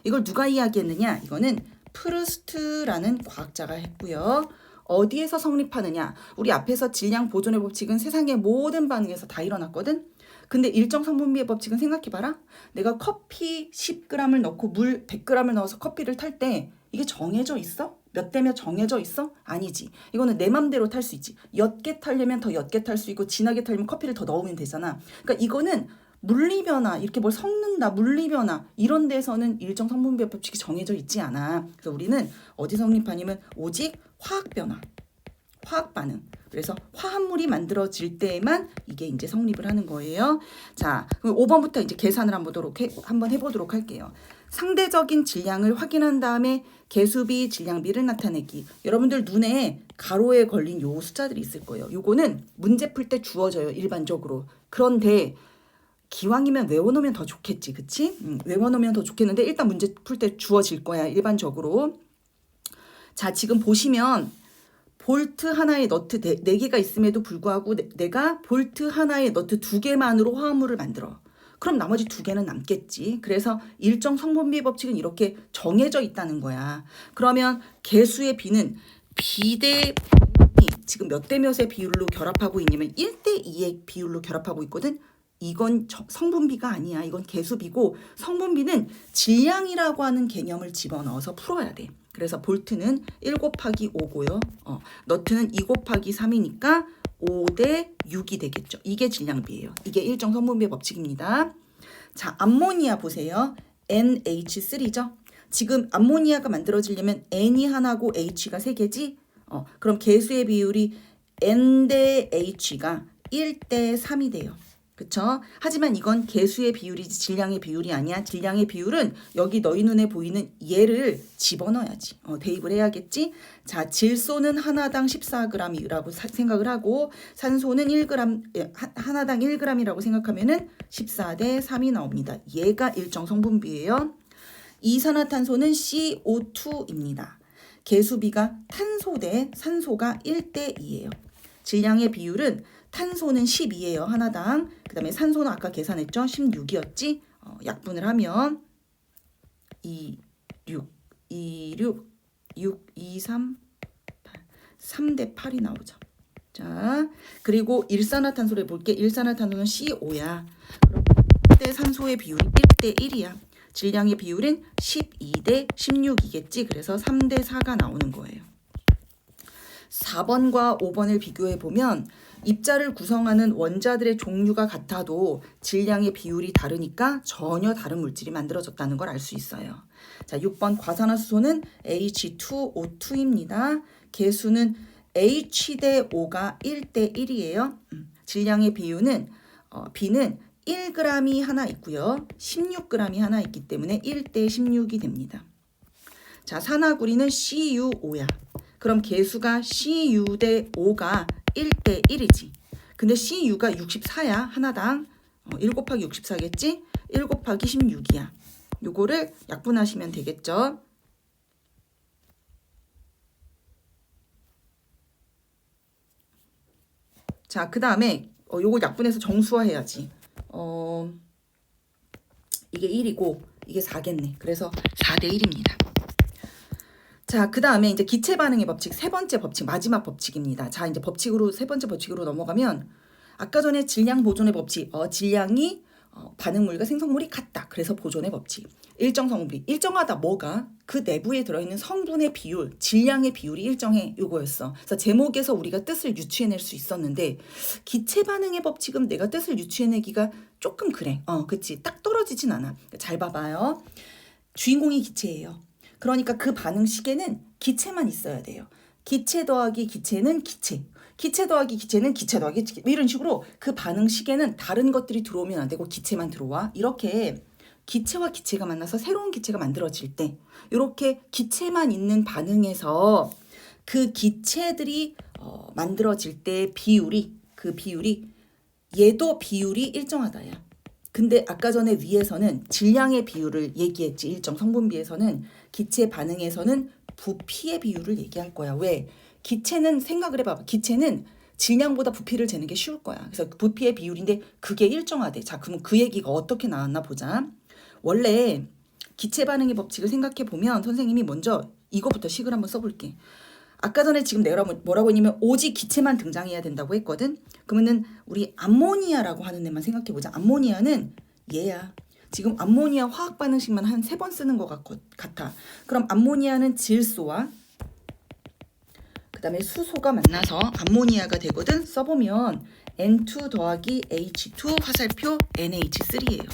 이걸 누가 이야기했느냐? 이거는 프루스트라는 과학자가 했고요. 어디에서 성립하느냐? 우리 앞에서 질량 보존의 법칙은 세상의 모든 반응에서 다 일어났거든. 근데 일정 성분비의 법칙은 생각해봐라. 내가 커피 10g을 넣고 물 100g을 넣어서 커피를 탈 때 이게 정해져 있어? 몇 대 몇 정해져 있어? 아니지. 이거는 내 맘대로 탈 수 있지. 옅게 타려면 더 옅게 탈 수 있고 진하게 타려면 커피를 더 넣으면 되잖아. 그러니까 이거는 물리변화, 이렇게 뭘 섞는다, 물리변화 이런 데서는 일정 성분비의 법칙이 정해져 있지 않아. 그래서 우리는 어디 성립하냐면 오직 화학변화, 화학반응. 그래서 화합물이 만들어질 때에만 이게 이제 성립을 하는 거예요. 자, 그럼 5번부터 이제 계산을 한번 해보도록 할게요. 상대적인 질량을 확인한 다음에 개수비, 질량비를 나타내기. 여러분들 눈에 가로에 걸린 요 숫자들이 있을 거예요. 요거는 문제 풀 때 주어져요, 일반적으로. 그런데 기왕이면 외워놓으면 더 좋겠지, 그치? 외워놓으면 더 좋겠는데 일단 문제 풀 때 주어질 거야, 일반적으로. 자, 지금 보시면 볼트 하나에 너트 4개가 있음에도 불구하고 내가 볼트 하나에 너트 2개만으로 화합물을 만들어. 그럼 나머지 2개는 남겠지. 그래서 일정 성분비의 법칙은 이렇게 정해져 있다는 거야. 그러면 개수의 비는 비대 지금 몇 대 몇의 비율로 결합하고 있냐면 1대 2의 비율로 결합하고 있거든. 이건 성분비가 아니야. 이건 개수비고 성분비는 질량이라고 하는 개념을 집어넣어서 풀어야 돼. 그래서 볼트는 1 곱하기 5고요. 너트는 2 곱하기 3이니까 5대 6이 되겠죠. 이게 질량비예요. 이게 일정 성분비의 법칙입니다. 자, 암모니아 보세요. NH3죠. 지금 암모니아가 만들어지려면 N이 하나고 H가 세 개지. 그럼 개수의 비율이 N 대 H가 1대 3이 돼요. 그쵸? 하지만 이건 개수의 비율이지 질량의 비율이 아니야. 질량의 비율은 여기 너희 눈에 보이는 얘를 집어넣어야지. 대입을 해야겠지. 자, 질소는 하나당 14g이라고 생각을 하고 산소는 1g, 하나당 1g이라고 생각하면은 14대 3이 나옵니다. 얘가 일정 성분비예요. 이산화탄소는 CO2입니다. 개수비가 탄소 대 산소가 1대 2예요. 질량의 비율은 탄소는 12예요. 하나당. 그 다음에 산소는 아까 계산했죠. 16이었지. 약분을 하면 2, 6, 2, 3, 8, 3대 8이 나오죠. 자, 그리고 일산화탄소를 볼게. 일산화탄소는 CO5야. 그럼 대 산소의 비율이 1대 1이야. 질량의 비율은 12대 16이겠지. 그래서 3대 4가 나오는 거예요. 4번과 5번을 비교해 보면 입자를 구성하는 원자들의 종류가 같아도 질량의 비율이 다르니까 전혀 다른 물질이 만들어졌다는 걸 알 수 있어요. 자, 6번 과산화수소는 H2O2입니다. 개수는 H 대 O가 1대 1이에요. 질량의 비율은 B는 1g이 하나 있고요. 16g이 하나 있기 때문에 1대 16이 됩니다. 자, 산화구리는 CuO야. 그럼 개수가 Cu 대 O가 1대 1이지. 근데 Cu가 64야. 하나당. 1 곱하기 64겠지? 1 곱하기 16이야. 요거를 약분하시면 되겠죠. 자, 그 다음에 요걸 약분해서 정수화해야지. 이게 1이고 이게 4겠네. 그래서 4대 1입니다. 자, 그 다음에 이제 기체 반응의 법칙, 세 번째 법칙, 마지막 법칙입니다. 자, 이제 세 번째 법칙으로 넘어가면 아까 전에 질량 보존의 법칙, 질량이 반응물과 생성물이 같다. 그래서 보존의 법칙. 일정 성분비. 일정하다 뭐가? 그 내부에 들어있는 성분의 비율, 질량의 비율이 일정해. 요거였어. 그래서 제목에서 우리가 뜻을 유추해낼 수 있었는데 기체 반응의 법칙은 내가 뜻을 유추해내기가 조금 그래. 그치. 딱 떨어지진 않아. 잘 봐봐요. 주인공이 기체예요. 그러니까 그 반응 시계는 기체만 있어야 돼요. 기체 더하기 기체는 기체. 기체 더하기 기체는 기체 더하기 기체. 이런 식으로 그 반응 시계는 다른 것들이 들어오면 안 되고 기체만 들어와. 이렇게 기체와 기체가 만나서 새로운 기체가 만들어질 때 이렇게 기체만 있는 반응에서 그 기체들이 만들어질 때 그 비율이 얘도 비율이 일정하다야. 근데 아까 전에 위에서는 질량의 비율을 얘기했지. 일정 성분비에서는 기체 반응에서는 부피의 비율을 얘기할 거야. 왜? 기체는 생각을 해봐봐. 기체는 질량보다 부피를 재는 게 쉬울 거야. 그래서 부피의 비율인데 그게 일정하대. 자, 그러면 그 얘기가 어떻게 나왔나 보자. 원래 기체 반응의 법칙을 생각해 보면 선생님이 먼저 이거부터 식을 한번 써볼게. 아까 전에 지금 내가 뭐라고 했냐면 오직 기체만 등장해야 된다고 했거든. 그러면은 우리 암모니아라고 하는 애만 생각해보자. 암모니아는 얘야. 지금 암모니아 화학 반응식만 한 3번 쓰는 것 같아. 그럼 암모니아는 질소와 그 다음에 수소가 만나서 암모니아가 되거든. 써보면 N2 더하기 H2 화살표 NH3예요.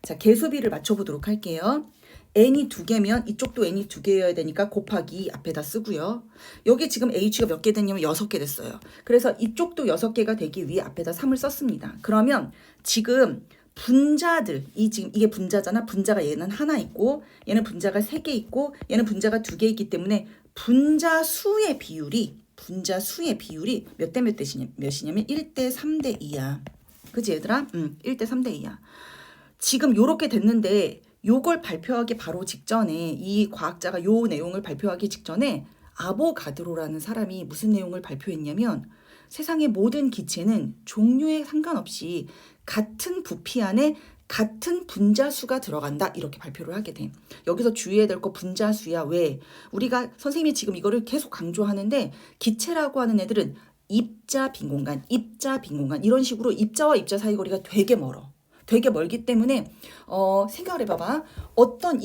자, 개수비를 맞춰보도록 할게요. N이 2개면 이쪽도 N이 2개여야 되니까 곱하기 앞에다 쓰고요. 여기 지금 H가 몇 개 됐냐면 6개 됐어요. 그래서 이쪽도 6개가 되기 위해 앞에다 3을 썼습니다. 그러면 지금 분자들, 이게 분자잖아. 분자가 얘는 하나 있고 얘는 분자가 3개 있고 얘는 분자가 2개 있기 때문에 분자 수의 비율이 몇 대 몇이냐면 1대 3대 2야. 그치 얘들아? 1대 3대 2야. 지금 요렇게 됐는데 요걸 발표하기 바로 직전에 이 과학자가 요 내용을 발표하기 직전에 아보가드로라는 사람이 무슨 내용을 발표했냐면 세상의 모든 기체는 종류에 상관없이 같은 부피 안에 같은 분자수가 들어간다 이렇게 발표를 하게 돼. 여기서 주의해야 될 거 분자수야. 왜? 우리가 선생님이 지금 이거를 계속 강조하는데 기체라고 하는 애들은 입자 빈공간 이런 식으로 입자와 입자 사이 거리가 되게 멀어. 되게 멀기 때문에 생각을 해봐봐. 어떤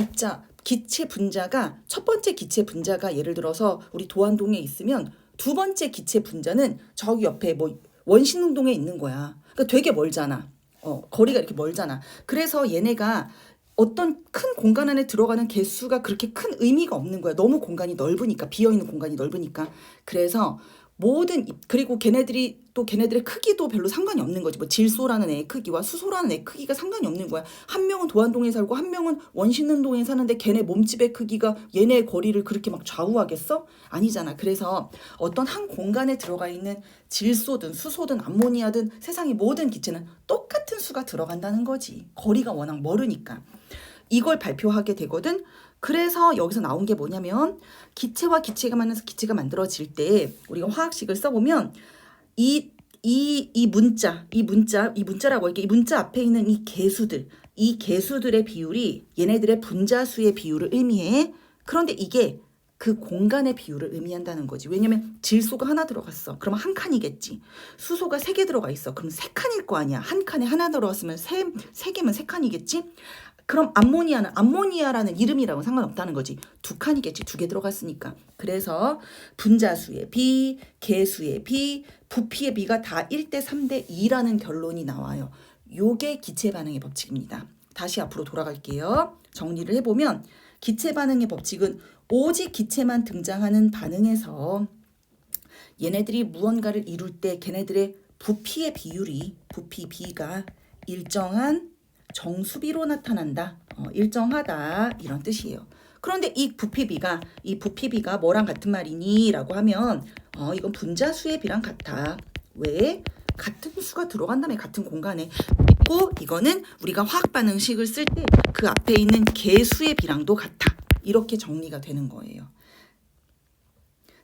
기체 분자가 첫 번째 기체 분자가 예를 들어서 우리 도안동에 있으면 두 번째 기체 분자는 저기 옆에 뭐 원심운동에 있는 거야. 그러니까 되게 멀잖아. 거리가 이렇게 멀잖아. 그래서 얘네가 어떤 큰 공간 안에 들어가는 개수가 그렇게 큰 의미가 없는 거야. 너무 공간이 넓으니까, 비어있는 공간이 넓으니까. 그래서 그리고 걔네들의 크기도 별로 상관이 없는 거지. 뭐 질소라는 애 크기와 수소라는 애 크기가 상관이 없는 거야. 한 명은 도안동에 살고 한 명은 원심운동에 사는데 걔네 몸집의 크기가 얘네의 거리를 그렇게 막 좌우하겠어? 아니잖아. 그래서 어떤 한 공간에 들어가 있는 질소든 수소든 암모니아든 세상의 모든 기체는 똑같은 수가 들어간다는 거지. 거리가 워낙 멀으니까. 이걸 발표하게 되거든. 그래서 여기서 나온 게 뭐냐면 기체와 기체가 만나서 기체가 만들어질 때 우리가 화학식을 써보면 이 문자라고 할게. 이 문자 앞에 있는 이 개수들의 비율이 얘네들의 분자수의 비율을 의미해. 그런데 이게 그 공간의 비율을 의미한다는 거지. 왜냐면 질소가 하나 들어갔어. 그러면 한 칸이겠지. 수소가 3개 들어가 있어. 그럼 3칸일 거 아니야. 한 칸에 하나 들어갔으면 세 개면 3칸이겠지. 그럼 암모니아라는 이름이랑은 상관없다는 거지. 2칸이겠지. 2개 들어갔으니까. 그래서 분자수의 비, 개수의 비, 부피의 비가 다 1대 3대 2라는 결론이 나와요. 요게 기체 반응의 법칙입니다. 다시 앞으로 돌아갈게요. 정리를 해보면 기체 반응의 법칙은 오직 기체만 등장하는 반응에서 얘네들이 무언가를 이룰 때 걔네들의 부피의 비율이 부피 B가 일정한 정수비로 나타난다. 일정하다 이런 뜻이에요. 그런데 이 부피비가 뭐랑 같은 말이니? 라고 하면 이건 분자수의 비랑 같아. 왜? 같은 수가 들어간다며 같은 공간에. 그리고 이거는 우리가 화학 반응식을 쓸 때 그 앞에 있는 개수의 비랑도 같아. 이렇게 정리가 되는 거예요.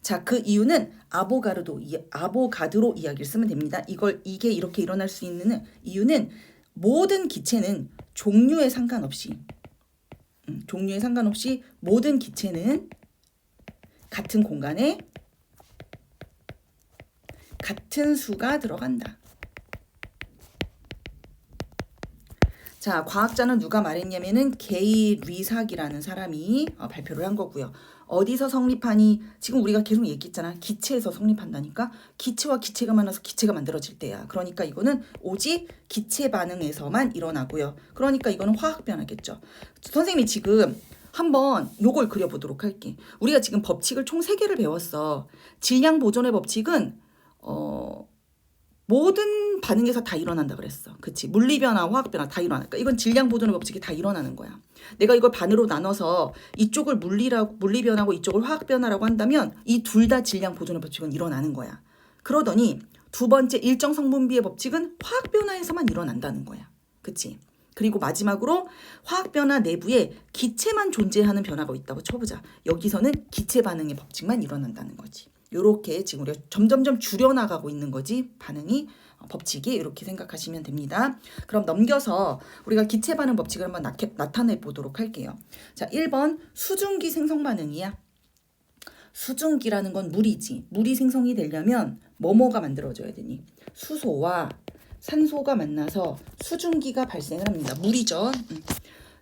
자, 그 이유는 아보가드로 이야기를 쓰면 됩니다. 이게 이렇게 일어날 수 있는 이유는 모든 기체는 종류에 상관없이 모든 기체는 같은 공간에 같은 수가 들어간다. 자, 과학자는 누가 말했냐면은 게이 리삭이라는 사람이 발표를 한 거고요. 어디서 성립하니? 지금 우리가 계속 얘기했잖아. 기체에서 성립한다니까. 기체와 기체가 만나서 기체가 만들어질 때야. 그러니까 이거는 오직 기체 반응에서만 일어나고요. 그러니까 이거는 화학 변화겠죠. 선생님이 지금 한번 요걸 그려보도록 할게. 우리가 지금 법칙을 총 3개를 배웠어. 질량 보존의 법칙은 모든 반응에서 다 일어난다 그랬어. 그치? 물리변화, 화학변화 다 일어나니까 이건 질량 보존의 법칙이 다 일어나는 거야. 내가 이걸 반으로 나눠서 이쪽을 물리변화고 이쪽을 화학변화라고 한다면 이 둘 다 질량 보존의 법칙은 일어나는 거야. 그러더니 두 번째 일정 성분비의 법칙은 화학변화에서만 일어난다는 거야. 그치? 그리고 마지막으로 화학변화 내부에 기체만 존재하는 변화가 있다고 쳐보자. 여기서는 기체 반응의 법칙만 일어난다는 거지. 요렇게 지금 우리가 점점점 줄여나가고 있는 거지. 반응이 법칙이 이렇게 생각하시면 됩니다. 그럼 넘겨서 우리가 기체 반응 법칙을 한번 나타내 보도록 할게요. 자, 1번 수증기 생성 반응이야. 수증기라는 건 물이지. 물이 생성이 되려면 뭐가 만들어져야 되니? 수소와 산소가 만나서 수증기가 발생을 합니다. 물이죠.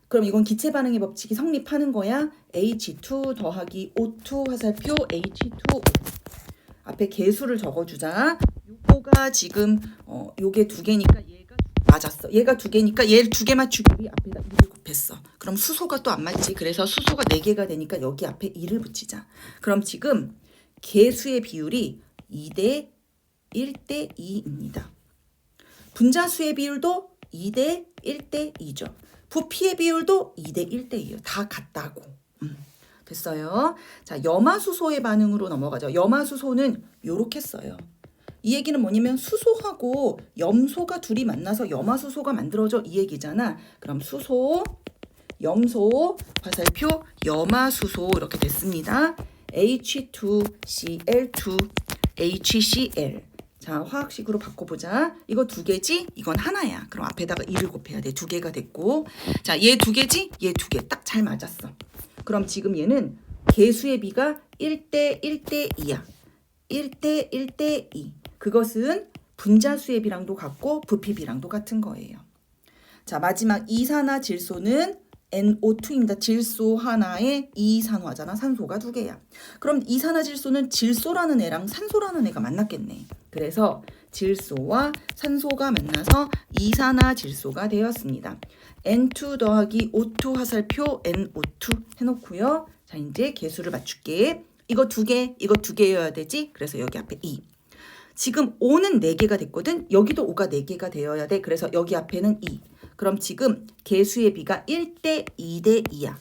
그럼 이건 기체 반응의 법칙이 성립하는 거야. H2 더하기 O2 화살표 H2O. 앞에 개수를 적어주자. 요거가 지금 요게 2개니까 얘가 맞았어. 얘가 2개니까 얘를 2개 맞추기 위해 앞에다 1을 곱했어. 그럼 수소가 또 안 맞지. 그래서 수소가 4개가 되니까 여기 앞에 2를 붙이자. 그럼 지금 개수의 비율이 2대 1대 2입니다. 분자수의 비율도 2대 1대 2죠. 부피의 비율도 2대 1대 2예요. 다 같다고. 됐어요. 자, 염화수소의 반응으로 넘어가죠. 염화수소는 요렇게 써요. 이 얘기는 뭐냐면 수소하고 염소가 둘이 만나서 염화수소가 만들어져 이 얘기잖아. 그럼 수소, 염소, 화살표 염화수소 이렇게 됐습니다. H2Cl2, HCl. 자, 화학식으로 바꿔보자. 이거 2개지? 이건 하나야. 그럼 앞에다가 1을 곱해야 돼. 2개가 됐고. 자, 얘 2개지? 얘 2개. 딱 잘 맞았어. 그럼 지금 얘는 개수의 비가 1대 1대 2야. 1대 1대 2. 그것은 분자수의 비랑도 같고 부피 비랑도 같은 거예요. 자, 마지막 이산화질소는 NO2입니다. 질소 하나에 이산화잖아. 산소가 두 개야. 그럼 이산화질소는 질소라는 애랑 산소라는 애가 만났겠네. 그래서 질소와 산소가 만나서 이산화질소가 되었습니다. N2 더하기 O2 화살표 NO2 해놓고요. 자, 이제 개수를 맞출게. 이거 두 개여야 되지? 그래서 여기 앞에 2. 지금 O는 4개가 됐거든. 여기도 O가 4개가 되어야 돼. 그래서 여기 앞에는 2. 그럼 지금 개수의 비가 1대 2대 2야.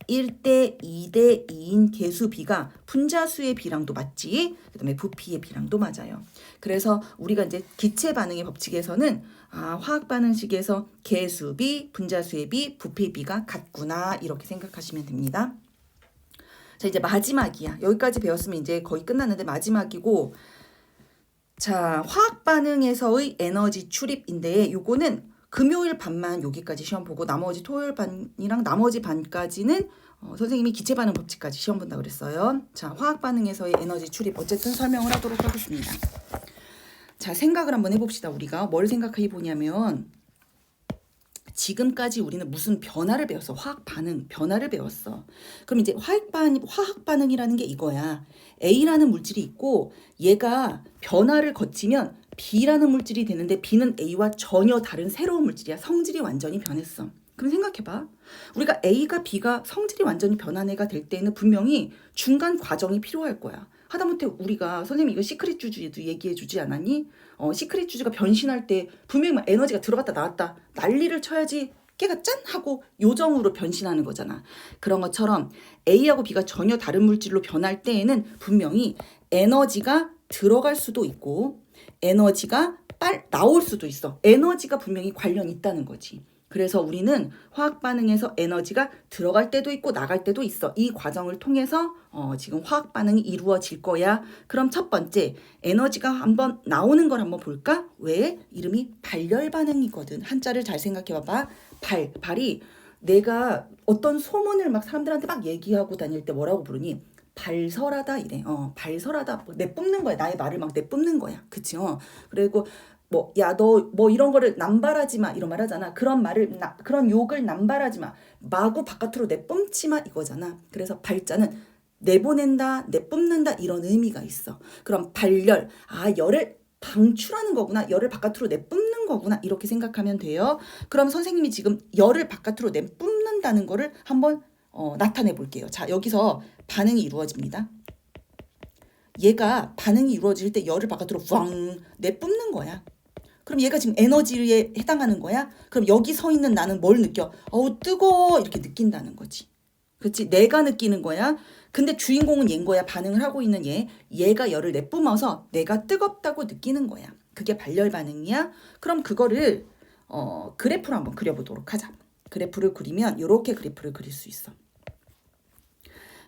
1대 2대 2인 개수 비가 분자수의 비랑도 맞지? 그 다음에 부피의 비랑도 맞아요. 그래서 우리가 이제 기체 반응의 법칙에서는 화학 반응식에서 개수 비, 분자수의 비, 부피의 비가 같구나 이렇게 생각하시면 됩니다. 자, 이제 마지막이야. 여기까지 배웠으면 이제 거의 끝났는데 마지막이고, 자, 화학 반응에서의 에너지 출입인데 요거는 금요일 반만 여기까지 시험 보고 나머지 토요일 반이랑 나머지 반까지는 선생님이 기체 반응 법칙까지 시험 본다 그랬어요. 자, 화학 반응에서의 에너지 출입 어쨌든 설명을 하도록 하겠습니다. 자, 생각을 한번 해봅시다. 우리가 뭘 생각해 보냐면 지금까지 우리는 무슨 변화를 배웠어. 화학 반응, 변화를 배웠어. 그럼 이제 화학 반응이라는 게 이거야. A라는 물질이 있고 얘가 변화를 거치면 B라는 물질이 되는데 B는 A와 전혀 다른 새로운 물질이야. 성질이 완전히 변했어. 그럼 생각해봐. 우리가 A가 B가 성질이 완전히 변한 애가 될 때는 분명히 중간 과정이 필요할 거야. 하다못해 우리가 선생님 이거 시크릿 주주에도 얘기해 주지 않았니? 시크릿 주주가 변신할 때 분명히 막 에너지가 들어갔다 나왔다 난리를 쳐야지 걔가 짠 하고 요정으로 변신하는 거잖아. 그런 것처럼 A하고 B가 전혀 다른 물질로 변할 때에는 분명히 에너지가 들어갈 수도 있고 에너지가 나올 수도 있어. 에너지가 분명히 관련이 있다는 거지. 그래서 우리는 화학 반응에서 에너지가 들어갈 때도 있고 나갈 때도 있어. 이 과정을 통해서 지금 화학 반응이 이루어질 거야. 그럼 첫 번째 에너지가 한번 나오는 걸 한번 볼까? 왜? 이름이 발열 반응이거든. 한자를 잘 생각해 봐봐. 발이 내가 어떤 소문을 막 사람들한테 막 얘기하고 다닐 때 뭐라고 부르니? 발설하다 이래. 발설하다. 내뿜는 거야. 나의 말을 막 내뿜는 거야. 그치? 그리고 야, 너 이런 거를 남발하지 마. 이런 말 하잖아. 그런 말을, 그런 욕을 남발하지 마. 마구 바깥으로 내뿜지 마. 이거잖아. 그래서 발자는 내보낸다, 내뿜는다. 이런 의미가 있어. 그럼 발열. 열을 방출하는 거구나. 열을 바깥으로 내뿜는 거구나. 이렇게 생각하면 돼요. 그럼 선생님이 지금 열을 바깥으로 내뿜는다는 거를 한번 나타내 볼게요. 자, 여기서 반응이 이루어집니다. 얘가 반응이 이루어질 때 열을 바깥으로 왕 내뿜는 거야. 그럼 얘가 지금 에너지에 해당하는 거야? 그럼 여기 서 있는 나는 뭘 느껴? 뜨거워 이렇게 느낀다는 거지. 그렇지? 내가 느끼는 거야. 근데 주인공은 얘인 거야. 반응을 하고 있는 얘가 열을 내뿜어서 내가 뜨겁다고 느끼는 거야. 그게 발열 반응이야. 그럼 그거를 그래프로 한번 그려보도록 하자. 그래프를 그리면 이렇게 그래프를 그릴 수 있어.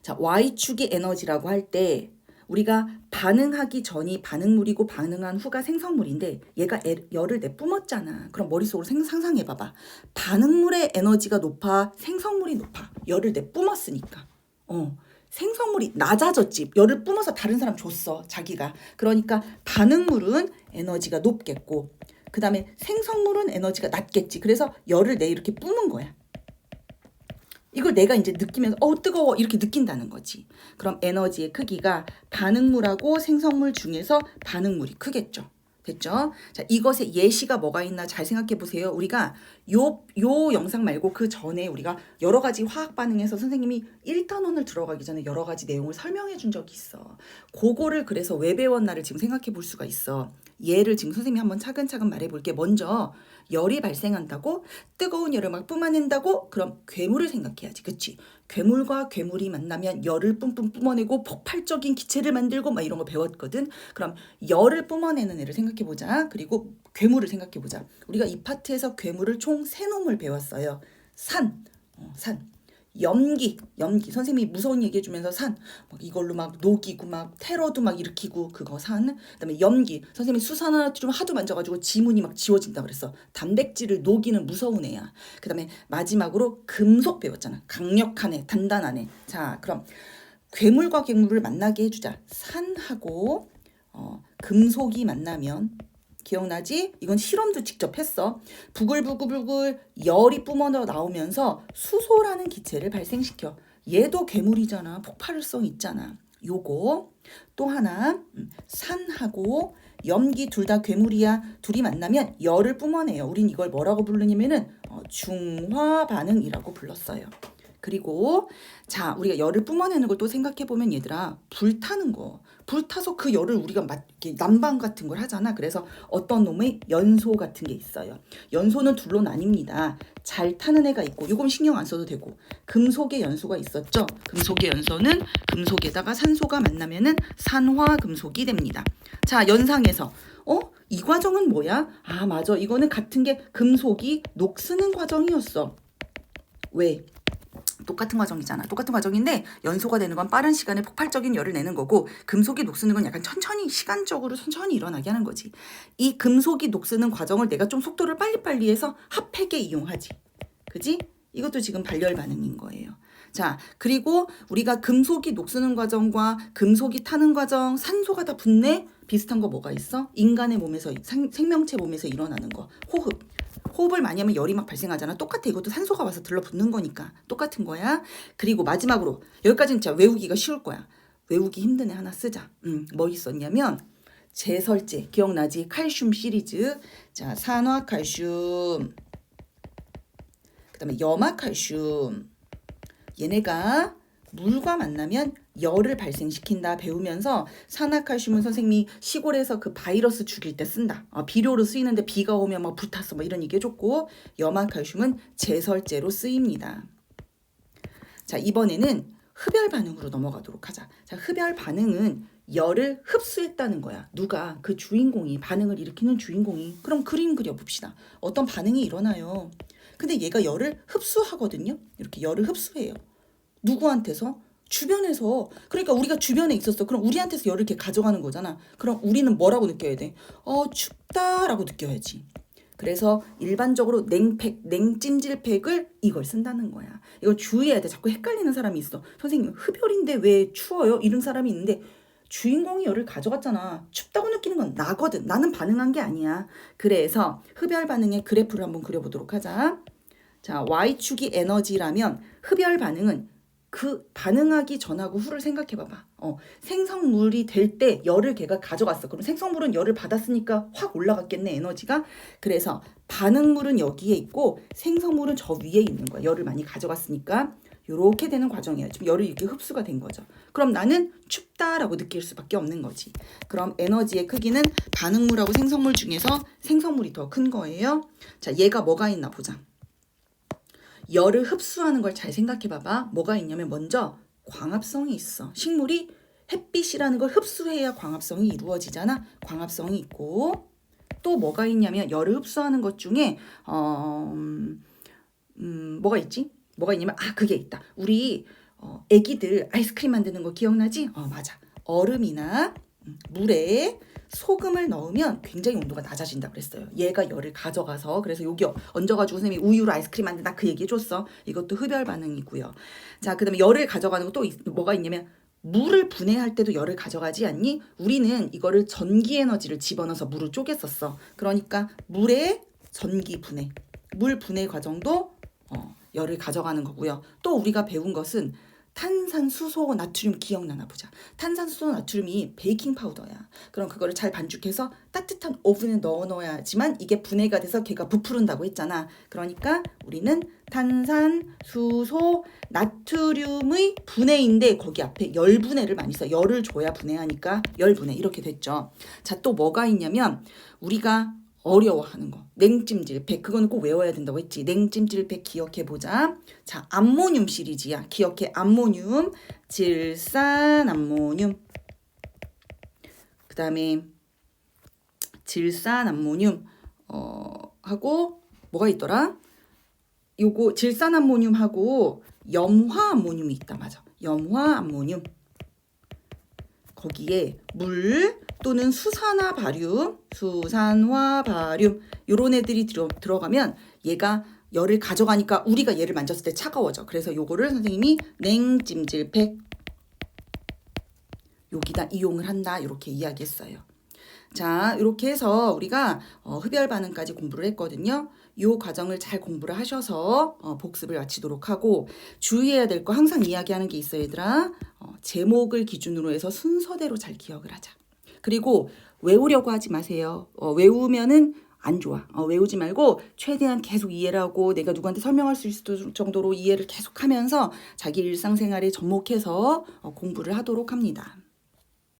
자, Y축이 에너지라고 할 때 우리가 반응하기 전이 반응물이고 반응한 후가 생성물인데 얘가 열을 내뿜었잖아. 그럼 머릿속으로 상상해봐봐. 반응물의 에너지가 높아? 생성물이 높아? 열을 내뿜었으니까. 생성물이 낮아졌지. 열을 뿜어서 다른 사람 줬어. 자기가. 그러니까 반응물은 에너지가 높겠고 그 다음에 생성물은 에너지가 낮겠지. 그래서 열을 이렇게 뿜은 거야. 이걸 내가 이제 느끼면서 뜨거워 이렇게 느낀다는 거지. 그럼 에너지의 크기가 반응물하고 생성물 중에서 반응물이 크겠죠. 됐죠? 자, 이것의 예시가 뭐가 있나 잘 생각해 보세요. 우리가 요 영상 말고 그 전에 우리가 여러 가지 화학 반응에서 선생님이 1탄원을 들어가기 전에 여러 가지 내용을 설명해 준 적이 있어. 그거를 그래서 왜 배웠나를 지금 생각해 볼 수가 있어. 얘를 지금 선생님이 한번 차근차근 말해 볼게. 먼저 열이 발생한다고? 뜨거운 열을 막 뿜어낸다고? 그럼 괴물을 생각해야지. 그치? 괴물과 괴물이 만나면 열을 뿜뿜 뿜어내고 폭발적인 기체를 만들고 막 이런 거 배웠거든. 그럼 열을 뿜어내는 애를 생각해보자. 그리고 괴물을 생각해보자. 우리가 이 파트에서 괴물을 총 3놈을 배웠어요. 산. 염기. 선생님이 무서운 얘기 해주면서 막 이걸로 막 녹이고 막 테러도 막 일으키고 그거 산. 그다음에 염기. 선생님이 수산화나트륨 하도 만져가지고 지문이 막 지워진다 그랬어. 단백질을 녹이는 무서운 애야. 그다음에 마지막으로 금속 배웠잖아. 강력한 애, 단단한 애. 자, 그럼 괴물과 괴물을 만나게 해주자. 산하고 금속이 만나면 기억나지? 이건 실험도 직접 했어. 부글부글부글 열이 뿜어져 나오면서 수소라는 기체를 발생시켜. 얘도 괴물이잖아. 폭발성 있잖아. 요거 또 하나 산하고 염기 둘 다 괴물이야. 둘이 만나면 열을 뿜어내요. 우린 이걸 뭐라고 부르냐면은 중화 반응이라고 불렀어요. 그리고 자, 우리가 열을 뿜어내는 걸 또 생각해 보면 얘들아, 불타는 거. 불타서 그 열을 우리가 이렇게 난방 같은 걸 하잖아. 그래서 어떤 놈의 연소 같은 게 있어요. 연소는 둘로 나뉩니다. 잘 타는 애가 있고, 이건 신경 안 써도 되고, 금속의 연소가 있었죠. 금속의 연소는 금속에다가 산소가 만나면은 산화금속이 됩니다. 자, 연상에서 이 과정은 뭐야? 아, 맞아. 이거는 같은 게 금속이 녹쓰는 과정이었어. 왜? 똑같은 과정이잖아. 똑같은 과정인데 연소가 되는 건 빠른 시간에 폭발적인 열을 내는 거고, 금속이 녹쓰는 건 약간 천천히, 시간적으로 천천히 일어나게 하는 거지. 이 금속이 녹쓰는 과정을 내가 좀 속도를 빨리빨리 해서 핫팩에 이용하지. 그지? 이것도 지금 발열 반응인 거예요. 자, 그리고 우리가 금속이 녹쓰는 과정과 금속이 타는 과정, 산소가 다 붙네? 비슷한 거 뭐가 있어? 인간의 몸에서, 생명체 몸에서 일어나는 거. 호흡. 호흡을 많이 하면 열이 막 발생하잖아. 똑같아. 이것도 산소가 와서 들러붙는 거니까 똑같은 거야. 그리고 마지막으로, 여기까지는 진짜 외우기가 쉬울 거야. 외우기 힘든 애 하나 쓰자. 뭐 있었냐면 제설제. 기억나지? 칼슘 시리즈. 자, 산화칼슘, 그 다음에 염화칼슘. 얘네가 물과 만나면 열을 발생시킨다 배우면서, 산화칼슘은 선생님이 시골에서 그 바이러스 죽일 때 쓴다. 비료로 쓰이는데 비가 오면 막 불탔어. 뭐 이런 얘기 해줬고, 염화칼슘은 제설제로 쓰입니다. 자, 이번에는 흡열 반응으로 넘어가도록 하자. 자, 흡열 반응은 열을 흡수했다는 거야. 누가? 그 주인공이, 반응을 일으키는 주인공이. 그럼 그림 그려봅시다. 어떤 반응이 일어나요. 근데 얘가 열을 흡수하거든요. 이렇게 열을 흡수해요. 누구한테서? 주변에서. 그러니까 우리가 주변에 있었어. 그럼 우리한테서 열을 이렇게 가져가는 거잖아. 그럼 우리는 뭐라고 느껴야 돼? 춥다라고 느껴야지. 그래서 일반적으로 냉팩, 냉찜질팩을 이걸 쓴다는 거야. 이걸 주의해야 돼. 자꾸 헷갈리는 사람이 있어. 선생님, 흡열인데 왜 추워요? 이런 사람이 있는데, 주인공이 열을 가져갔잖아. 춥다고 느끼는 건 나거든. 나는 반응한 게 아니야. 그래서 흡열 반응의 그래프를 한번 그려보도록 하자. 자, Y축이 에너지라면 흡열 반응은 그 반응하기 전하고 후를 생각해 봐봐. 생성물이 될 때 열을 걔가 가져갔어. 그럼 생성물은 열을 받았으니까 확 올라갔겠네, 에너지가. 그래서 반응물은 여기에 있고 생성물은 저 위에 있는 거야. 열을 많이 가져갔으니까. 요렇게 되는 과정이에요. 지금 열이 이렇게 흡수가 된 거죠. 그럼 나는 춥다라고 느낄 수밖에 없는 거지. 그럼 에너지의 크기는 반응물하고 생성물 중에서 생성물이 더 큰 거예요. 자, 얘가 뭐가 있나 보자. 열을 흡수하는 걸 잘 생각해 봐봐. 뭐가 있냐면 먼저 광합성이 있어. 식물이 햇빛이라는 걸 흡수해야 광합성이 이루어지잖아. 광합성이 있고, 또 뭐가 있냐면 열을 흡수하는 것 중에 뭐가 있지? 뭐가 있냐면 그게 있다. 우리 애기들 아이스크림 만드는 거 기억나지? 맞아. 얼음이나 물에 소금을 넣으면 굉장히 온도가 낮아진다 그랬어요. 얘가 열을 가져가서. 그래서 여기 얹어가지고 선생님이 우유로 아이스크림 만든다 그 얘기 해줬어. 이것도 흡열 반응이고요. 자, 그 다음에 열을 가져가는 거 또 뭐가 있냐면, 물을 분해할 때도 열을 가져가지 않니? 우리는 이거를 전기 에너지를 집어넣어서 물을 쪼갰었어. 그러니까 물의 전기 분해, 물 분해 과정도 열을 가져가는 거고요. 또 우리가 배운 것은 탄산수소 나트륨 기억나나 보자. 탄산수소 나트륨이 베이킹 파우더야. 그럼 그거를 잘 반죽해서 따뜻한 오븐에 넣어야지만 이게 분해가 돼서 걔가 부풀은다고 했잖아. 그러니까 우리는 탄산수소 나트륨의 분해인데 거기 앞에 열 분해를 많이 써. 열을 줘야 분해하니까 열 분해 이렇게 됐죠. 자, 또 뭐가 있냐면 우리가 어려워하는 거. 냉찜질팩. 그거는 꼭 외워야 된다고 했지. 냉찜질팩 기억해보자. 자, 암모늄 시리즈야. 기억해. 암모늄. 질산암모늄. 그 다음에 질산암모늄. 하고 뭐가 있더라? 요거 질산암모늄하고 염화암모늄이 있다. 맞아. 염화암모늄. 거기에 물 또는 수산화 바륨, 요런 애들이 들어가면 얘가 열을 가져가니까 우리가 얘를 만졌을 때 차가워져. 그래서 요거를 선생님이 냉찜질팩 여기다 이용을 한다. 이렇게 이야기했어요. 자, 이렇게 해서 우리가 흡열 반응까지 공부를 했거든요. 이 과정을 잘 공부를 하셔서 복습을 마치도록 하고, 주의해야 될 거 항상 이야기하는 게 있어요, 얘들아. 제목을 기준으로 해서 순서대로 잘 기억을 하자. 그리고 외우려고 하지 마세요. 외우면은 안 좋아. 외우지 말고 최대한 계속 이해를 하고 내가 누구한테 설명할 수 있을 정도로 이해를 계속하면서 자기 일상생활에 접목해서 공부를 하도록 합니다.